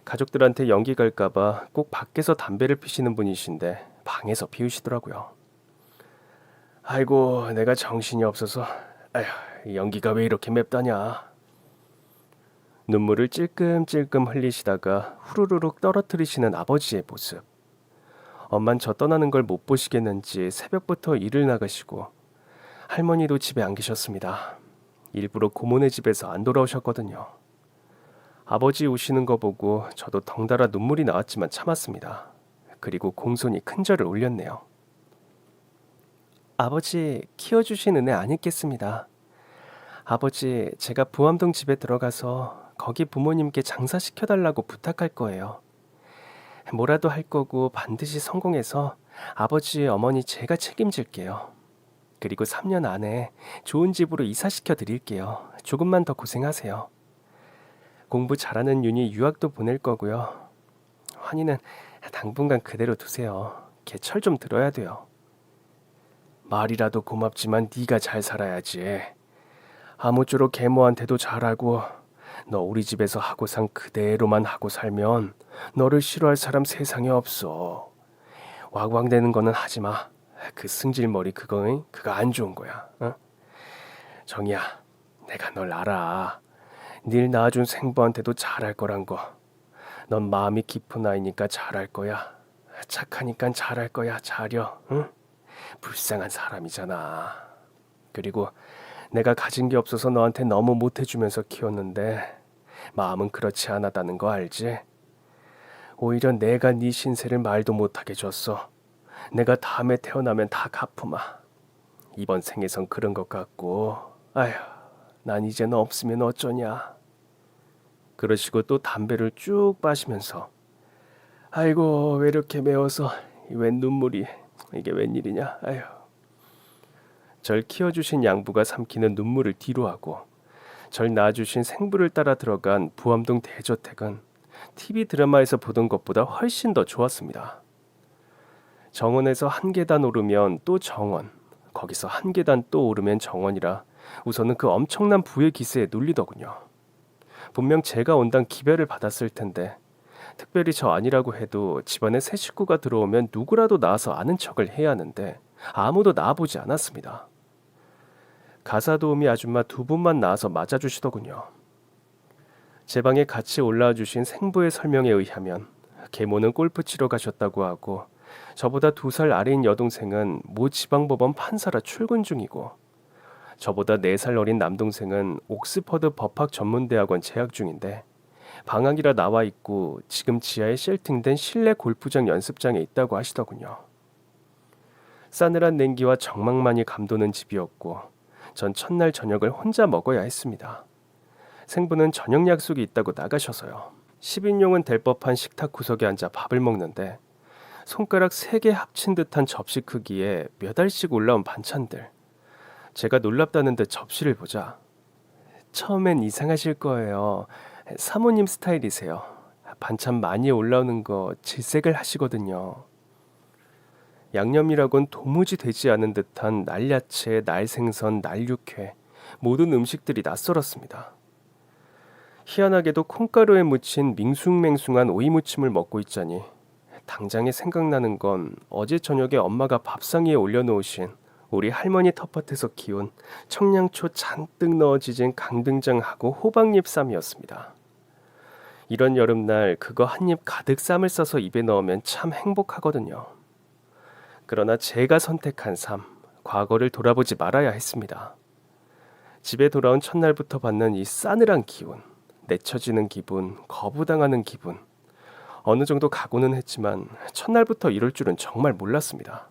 가족들한테 연기 갈까봐 꼭 밖에서 담배를 피시는 분이신데 방에서 피우시더라고요. 아이고 내가 정신이 없어서 아휴 연기가 왜 이렇게 맵다냐. 눈물을 찔끔찔끔 흘리시다가 후루룩 떨어뜨리시는 아버지의 모습. 엄만 저 떠나는 걸 못 보시겠는지 새벽부터 일을 나가시고 할머니도 집에 안 계셨습니다. 일부러 고모네 집에서 안 돌아오셨거든요. 아버지 우시는 거 보고 저도 덩달아 눈물이 나왔지만 참았습니다. 그리고 공손히 큰절을 올렸네요. 아버지 키워주신 은혜 안 잊겠습니다. 아버지 제가 부암동 집에 들어가서 거기 부모님께 장사시켜달라고 부탁할 거예요. 뭐라도 할 거고 반드시 성공해서 아버지 어머니 제가 책임질게요. 그리고 3년 안에 좋은 집으로 이사시켜 드릴게요. 조금만 더 고생하세요. 공부 잘하는 윤희 유학도 보낼 거고요. 환희는 당분간 그대로 두세요. 걔 철 좀 들어야 돼요. 말이라도 고맙지만 네가 잘 살아야지. 아무쪼록 계모한테도 잘하고 너 우리 집에서 하고 산 그대로만 하고 살면 너를 싫어할 사람 세상에 없어. 와광되는 거는 하지 마. 그 승질머리 그거 안 좋은 거야. 어? 정이야, 내가 널 알아. 닐 낳아준 생부한테도 잘할 거란 거. 넌 마음이 깊은 아이니까 잘할 거야. 착하니까 잘할 거야. 잘여. 응? 불쌍한 사람이잖아. 그리고 내가 가진 게 없어서 너한테 너무 못해주면서 키웠는데 마음은 그렇지 않았다는 거 알지? 오히려 내가 네 신세를 말도 못하게 줬어. 내가 다음에 태어나면 다 갚으마. 이번 생에선 그런 것 같고 아휴 난 이제 너 없으면 어쩌냐. 그러시고 또 담배를 쭉 빠시면서 아이고 왜 이렇게 매워서 웬 눈물이 이게 웬일이냐. 아휴. 절 키워주신 양부가 삼키는 눈물을 뒤로하고 절 낳아주신 생부를 따라 들어간 부암동 대저택은 TV 드라마에서 보던 것보다 훨씬 더 좋았습니다. 정원에서 한 계단 오르면 또 정원, 거기서 한 계단 또 오르면 정원이라 우선은 그 엄청난 부의 기세에 눌리더군요. 분명 제가 온당 기별을 받았을 텐데 특별히 저 아니라고 해도 집안에 새 식구가 들어오면 누구라도 나와서 아는 척을 해야 하는데 아무도 나와보지 않았습니다. 가사도우미 아줌마 2분만 나와서 맞아주시더군요. 제 방에 같이 올라와 주신 생부의 설명에 의하면 계모는 골프 치러 가셨다고 하고 저보다 2살 아래인 여동생은 모 지방법원 판사라 출근 중이고 저보다 4살 어린 남동생은 옥스퍼드 법학 전문대학원 재학 중인데 방학이라 나와 있고 지금 지하에 쉘팅된 실내 골프장 연습장에 있다고 하시더군요. 싸늘한 냉기와 정막만이 감도는 집이었고 전 첫날 저녁을 혼자 먹어야 했습니다. 생부는 저녁 약속이 있다고 나가셔서요. 10인용은 될 법한 식탁 구석에 앉아 밥을 먹는데 손가락 3개 합친 듯한 접시 크기에 몇 알씩 올라온 반찬들. 제가 놀랍다는 듯 접시를 보자 처음엔 이상하실 거예요. 사모님 스타일이세요. 반찬 많이 올라오는 거 질색을 하시거든요. 양념이라곤 도무지 되지 않은 듯한 날야채, 날생선, 날육회 모든 음식들이 낯설었습니다. 희한하게도 콩가루에 묻힌 밍숭맹숭한 오이무침을 먹고 있자니 당장에 생각나는 건 어제 저녁에 엄마가 밥상 위에 올려놓으신 우리 할머니 텃밭에서 키운 청양초 잔뜩 넣어 지진 강등장하고 호박잎 쌈이었습니다. 이런 여름날 그거 한 입 가득 쌈을 싸서 입에 넣으면 참 행복하거든요. 그러나 제가 선택한 삶, 과거를 돌아보지 말아야 했습니다. 집에 돌아온 첫날부터 받는 이 싸늘한 기운, 내쳐지는 기분, 거부당하는 기분. 어느 정도 각오는 했지만 첫날부터 이럴 줄은 정말 몰랐습니다.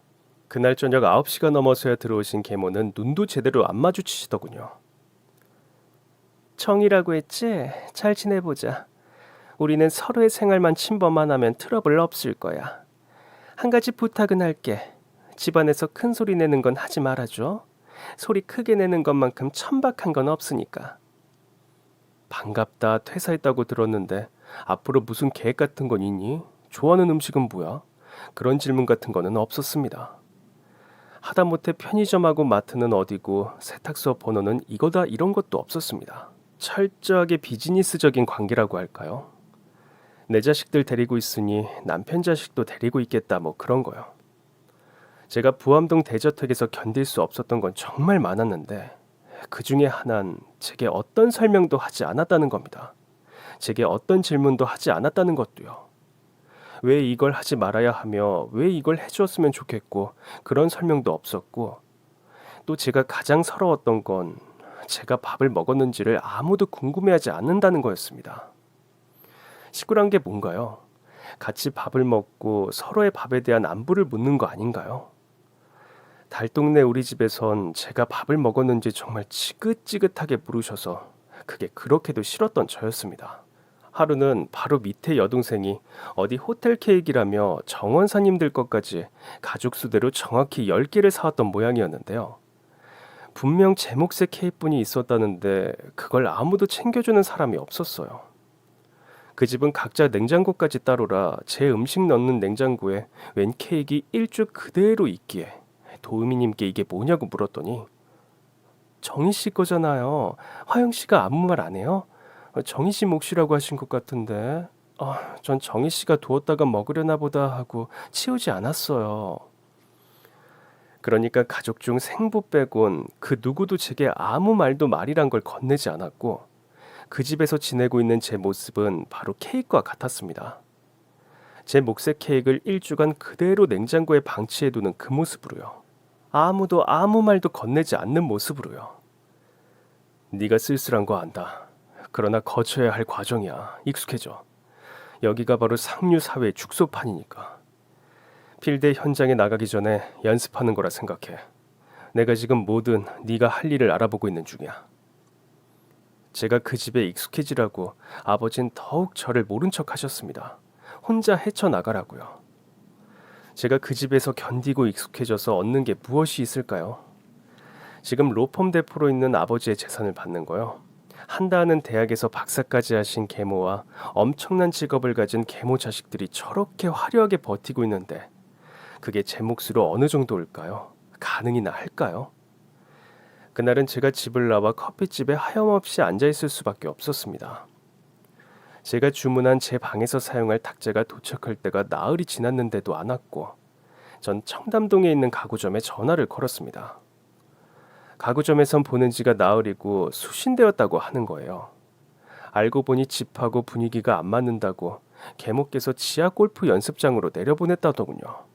그날 저녁 9시가 넘어서야 들어오신 계모는 눈도 제대로 안 마주치시더군요. 정이라고 했지? 잘 지내보자. 우리는 서로의 생활만 침범만 하면 트러블 없을 거야. 한 가지 부탁은 할게. 집안에서 큰 소리 내는 건 하지 말아줘. 소리 크게 내는 것만큼 천박한 건 없으니까. 반갑다, 퇴사했다고 들었는데 앞으로 무슨 계획 같은 건 있니? 좋아하는 음식은 뭐야? 그런 질문 같은 거는 없었습니다. 하다못해 편의점하고 마트는 어디고 세탁소 번호는 이거다 이런 것도 없었습니다. 철저하게 비즈니스적인 관계라고 할까요? 내 자식들 데리고 있으니 남편 자식도 데리고 있겠다 뭐 그런 거요. 제가 부암동 대저택에서 견딜 수 없었던 건 정말 많았는데 그 중에 하나는 제게 어떤 설명도 하지 않았다는 겁니다. 제게 어떤 질문도 하지 않았다는 것도요. 왜 이걸 하지 말아야 하며 왜 이걸 해주었으면 좋겠고 그런 설명도 없었고 또 제가 가장 서러웠던 건 제가 밥을 먹었는지를 아무도 궁금해하지 않는다는 거였습니다. 시끄러운 게 뭔가요? 같이 밥을 먹고 서로의 밥에 대한 안부를 묻는 거 아닌가요? 달동네 우리 집에선 제가 밥을 먹었는지 정말 지긋지긋하게 물으셔서 그게 그렇게도 싫었던 저였습니다. 하루는 바로 밑에 여동생이 어디 호텔 케이크라며 정원사님들 것까지 가족 수대로 정확히 10개를 사왔던 모양이었는데요. 분명 제 몫의 케이크뿐이 있었다는데 그걸 아무도 챙겨주는 사람이 없었어요. 그 집은 각자 냉장고까지 따로라 제 음식 넣는 냉장고에 웬 케이크가 일쭉 그대로 있기에 도우미님께 이게 뭐냐고 물었더니 정희씨 거잖아요. 화영씨가 아무 말 안 해요? 정희씨 몫이라고 하신 것 같은데 전 정희씨가 두었다가 먹으려나 보다 하고 치우지 않았어요. 그러니까 가족 중 생부 빼곤 그 누구도 제게 아무 말도 말이란 걸 건네지 않았고 그 집에서 지내고 있는 제 모습은 바로 케이크와 같았습니다. 제 몫의 케이크를 일주간 그대로 냉장고에 방치해두는 그 모습으로요. 아무도 아무 말도 건네지 않는 모습으로요. 네가 쓸쓸한 거 안다. 그러나 거쳐야 할 과정이야. 익숙해져. 여기가 바로 상류사회 축소판이니까. 필드 현장에 나가기 전에 연습하는 거라 생각해. 내가 지금 뭐든 네가 할 일을 알아보고 있는 중이야. 제가 그 집에 익숙해지라고 아버진 더욱 저를 모른 척 하셨습니다. 혼자 헤쳐나가라고요. 제가 그 집에서 견디고 익숙해져서 얻는 게 무엇이 있을까요? 지금 로펌 대표로 있는 아버지의 재산을 받는 거요. 한다하는 대학에서 박사까지 하신 계모와 엄청난 직업을 가진 계모 자식들이 저렇게 화려하게 버티고 있는데 그게 제 몫으로 어느 정도일까요? 가능이나 할까요? 그날은 제가 집을 나와 커피집에 하염없이 앉아있을 수밖에 없었습니다. 제가 주문한 제 방에서 사용할 탁자가 도착할 때가 나흘이 지났는데도 안 왔고 전 청담동에 있는 가구점에 전화를 걸었습니다. 가구점에선 보낸 지가 나흘이고 수신되었다고 하는 거예요. 알고 보니 집하고 분위기가 안 맞는다고 계모께서 지하 골프 연습장으로 내려보냈다더군요.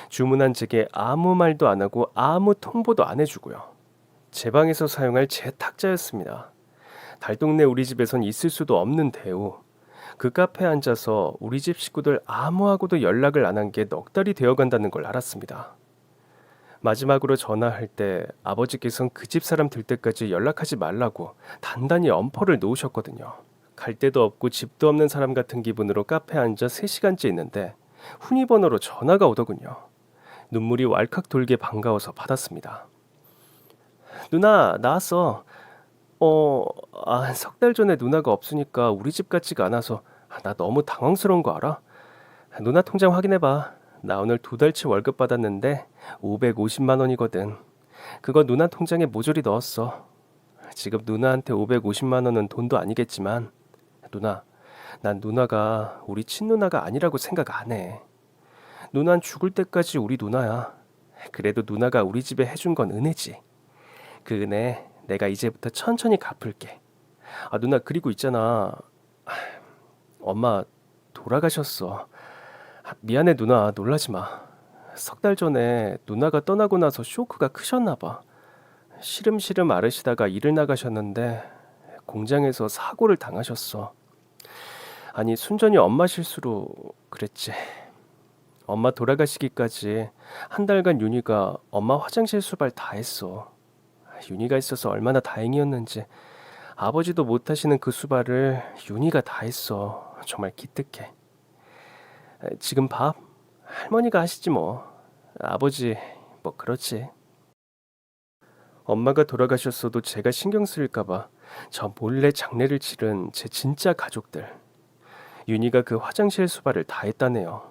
주문한 제게 아무 말도 안 하고 아무 통보도 안 해주고요. 제 방에서 사용할 제 탁자였습니다. 달동네 우리 집에선 있을 수도 없는 대우. 그 카페에 앉아서 우리 집 식구들 아무하고도 연락을 안 한 게 넉 달이 되어간다는 걸 알았습니다. 마지막으로 전화할 때 아버지께서는 그 집 사람 들 때까지 연락하지 말라고 단단히 엄포를 놓으셨거든요. 갈 데도 없고 집도 없는 사람 같은 기분으로 카페에 앉아 3시간째 있는데 훈이번호로 전화가 오더군요. 눈물이 왈칵 돌게 반가워서 받았습니다. 누나, 나왔어. 석 달 전에 누나가 없으니까 우리 집 같지가 않아서 나 너무 당황스러운 거 알아? 누나 통장 확인해봐. 나 오늘 2달치 월급 받았는데 550만 원이거든. 그거 누나 통장에 모조리 넣었어. 지금 누나한테 550만 원은 돈도 아니겠지만 누나, 난 누나가 우리 친누나가 아니라고 생각 안 해. 누난 죽을 때까지 우리 누나야. 그래도 누나가 우리 집에 해준 건 은혜지. 그 은혜 내가 이제부터 천천히 갚을게. 누나, 그리고 있잖아. 엄마 돌아가셨어. 미안해 누나, 놀라지 마. 3달 전에 누나가 떠나고 나서 쇼크가 크셨나 봐. 시름시름 앓으시다가 일을 나가셨는데 공장에서 사고를 당하셨어. 아니, 순전히 엄마 실수로 그랬지. 엄마 돌아가시기까지 한 달간 윤희가 엄마 화장실 수발 다 했어. 윤희가 있어서 얼마나 다행이었는지. 아버지도 못하시는 그 수발을 윤희가 다 했어. 정말 기특해. 지금 밥? 할머니가 하시지 뭐. 아버지 뭐 그렇지. 엄마가 돌아가셨어도 제가 신경 쓰일까봐 저 몰래 장례를 치른 제 진짜 가족들. 윤희가 그 화장실 수발을 다 했다네요.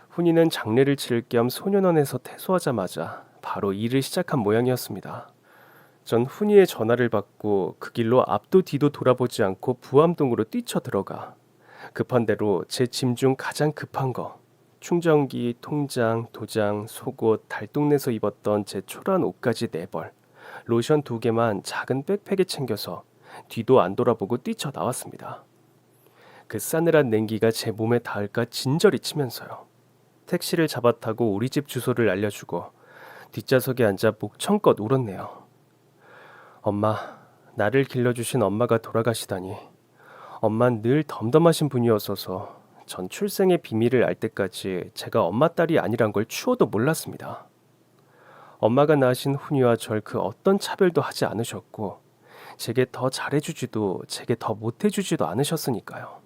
훈이는 장례를 치를 겸 소년원에서 퇴소하자마자 바로 일을 시작한 모양이었습니다. 전 훈이의 전화를 받고 그 길로 앞도 뒤도 돌아보지 않고 부암동으로 뛰쳐들어가 급한 대로 제 짐 중 가장 급한 거, 충전기, 통장, 도장, 속옷, 달동네에서 입었던 제 초라한 옷까지 4벌, 로션 2개만 작은 백팩에 챙겨서 뒤도 안 돌아보고 뛰쳐나왔습니다. 그 싸늘한 냉기가 제 몸에 닿을까 진저리 치면서요. 택시를 잡아타고 우리 집 주소를 알려주고 뒷좌석에 앉아 목청껏 울었네요. 엄마, 나를 길러주신 엄마가 돌아가시다니. 엄만 늘 덤덤하신 분이었어서 전 출생의 비밀을 알 때까지 제가 엄마 딸이 아니란 걸 추워도 몰랐습니다. 엄마가 낳으신 훈이와 절 그 어떤 차별도 하지 않으셨고 제게 더 잘해주지도 제게 더 못해주지도 않으셨으니까요.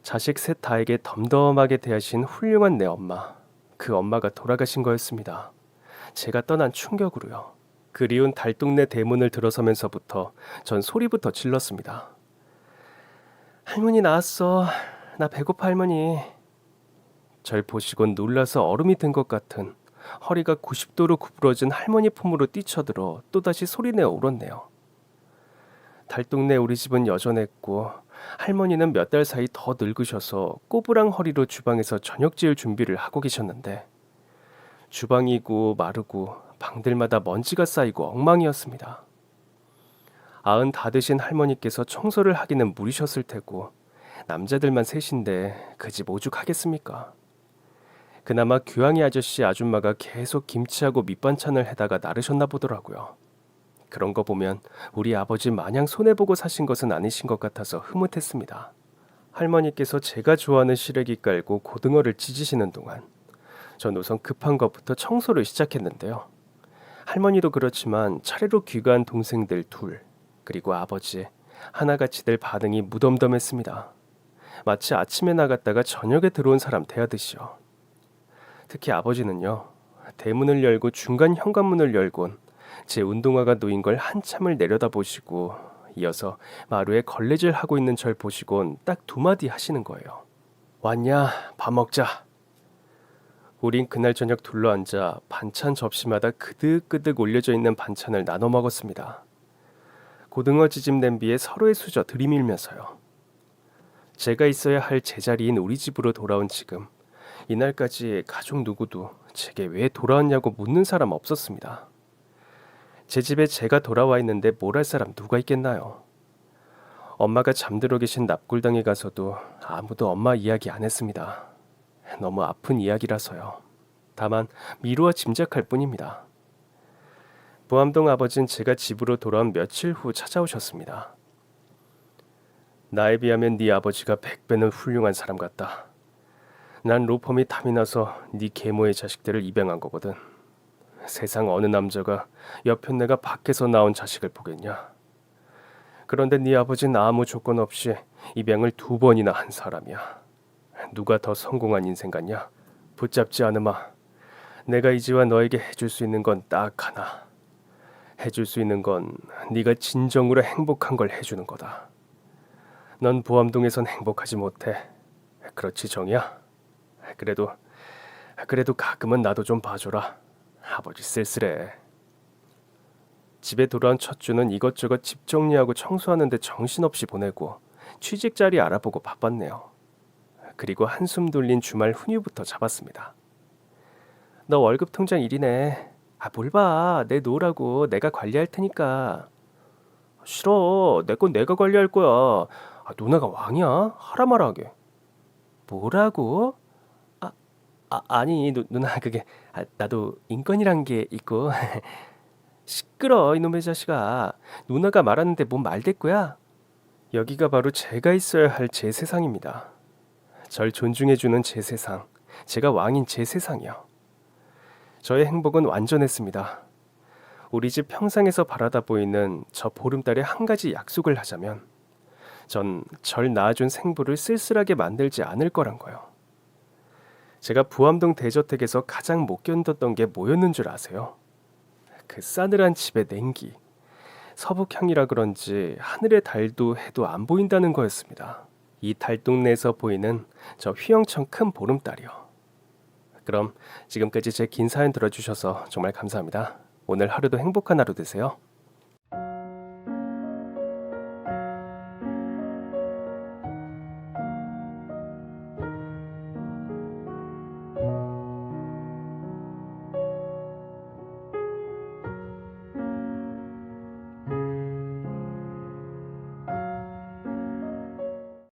자식 셋 다에게 덤덤하게 대하신 훌륭한 내 엄마, 그 엄마가 돌아가신 거였습니다. 제가 떠난 충격으로요. 그리운 달동네 대문을 들어서면서부터 전 소리부터 질렀습니다. 할머니 나왔어. 나 배고파 할머니. 절 보시곤 놀라서 얼음이 든 것 같은 허리가 90도로 구부러진 할머니 품으로 뛰쳐들어 또다시 소리내어 울었네요. 달동네 우리 집은 여전했고 할머니는 몇 달 사이 더 늙으셔서 꼬부랑 허리로 주방에서 저녁 지을 준비를 하고 계셨는데 주방이고 마르고 방들마다 먼지가 쌓이고 엉망이었습니다. 90 다 되신 할머니께서 청소를 하기는 무리셨을 테고 남자들만 셋인데 그 집 오죽하겠습니까? 그나마 규양이 아저씨 아줌마가 계속 김치하고 밑반찬을 해다가 나르셨나 보더라고요. 그런 거 보면 우리 아버지 마냥 손해보고 사신 것은 아니신 것 같아서 흐뭇했습니다. 할머니께서 제가 좋아하는 시래기 깔고 고등어를 찢으시는 동안 전 우선 급한 것부터 청소를 시작했는데요. 할머니도 그렇지만 차례로 귀가한 동생들 둘, 그리고 아버지 하나같이들 반응이 무덤덤했습니다. 마치 아침에 나갔다가 저녁에 들어온 사람 대하듯이요. 특히 아버지는요. 대문을 열고 중간 현관문을 열곤 제 운동화가 놓인 걸 한참을 내려다보시고 이어서 마루에 걸레질하고 있는 절 보시곤 딱 2마디 하시는 거예요. 왔냐? 밥 먹자. 우린 그날 저녁 둘러앉아 반찬 접시마다 그득그득 올려져 있는 반찬을 나눠 먹었습니다. 고등어 찌짐 냄비에 서로의 수저 들이밀면서요. 제가 있어야 할 제자리인 우리 집으로 돌아온 지금 이날까지 가족 누구도 제게 왜 돌아왔냐고 묻는 사람 없었습니다. 제 집에 제가 돌아와 있는데 뭘 할 사람 누가 있겠나요? 엄마가 잠들어 계신 납골당에 가서도 아무도 엄마 이야기 안 했습니다. 너무 아픈 이야기라서요. 다만 미루어 짐작할 뿐입니다. 보암동 아버진 제가 집으로 돌아온 며칠 후 찾아오셨습니다. 나에 비하면 네 아버지가 100배는 훌륭한 사람 같다. 난 로펌이 탐이 나서 네 계모의 자식들을 입양한 거거든. 세상 어느 남자가 옆에 내가 밖에서 나온 자식을 보겠냐. 그런데 네 아버지는 아무 조건 없이 입양을 2번이나 한 사람이야. 누가 더 성공한 인생 같냐? 붙잡지 않으마. 내가 이제와 너에게 해줄 수 있는 건 딱 하나. 해줄 수 있는 건 네가 진정으로 행복한 걸 해주는 거다. 넌 보암동에선 행복하지 못해. 그렇지 정이야? 그래도 가끔은 나도 좀 봐줘라. 아버지 쓸쓸해. 집에 돌아온 첫 주는 이것저것 집 정리하고 청소하는데 정신없이 보내고 취직 자리 알아보고 바빴네요. 그리고 한숨 돌린 주말 훈휴부터 잡았습니다. 너 월급 통장 1이네. 뭘 봐. 내 놓으라고. 내가 관리할 테니까. 싫어. 내 건 내가 관리할 거야. 누나가 왕이야? 하라 말하게. 뭐라고? 아니 누나 그게 나도 인권이란 게 있고. 시끄러 이놈의 자식아. 누나가 말하는데 뭔 말대꾸야? 여기가 바로 제가 있어야 할 제 세상입니다. 절 존중해주는 제 세상. 제가 왕인 제 세상이요. 저의 행복은 완전했습니다. 우리 집 평상에서 바라다 보이는 저 보름달에 한 가지 약속을 하자면 전 절 낳아준 생부를 쓸쓸하게 만들지 않을 거란 거요. 제가 부암동 대저택에서 가장 못 견뎠던 게 뭐였는 줄 아세요? 그 싸늘한 집의 냉기. 서북향이라 그런지 하늘의 달도 해도 안 보인다는 거였습니다. 이 달동네에서 보이는 저 휘영청 큰 보름달이요. 그럼 지금까지 제 긴 사연 들어주셔서 정말 감사합니다. 오늘 하루도 행복한 하루 되세요.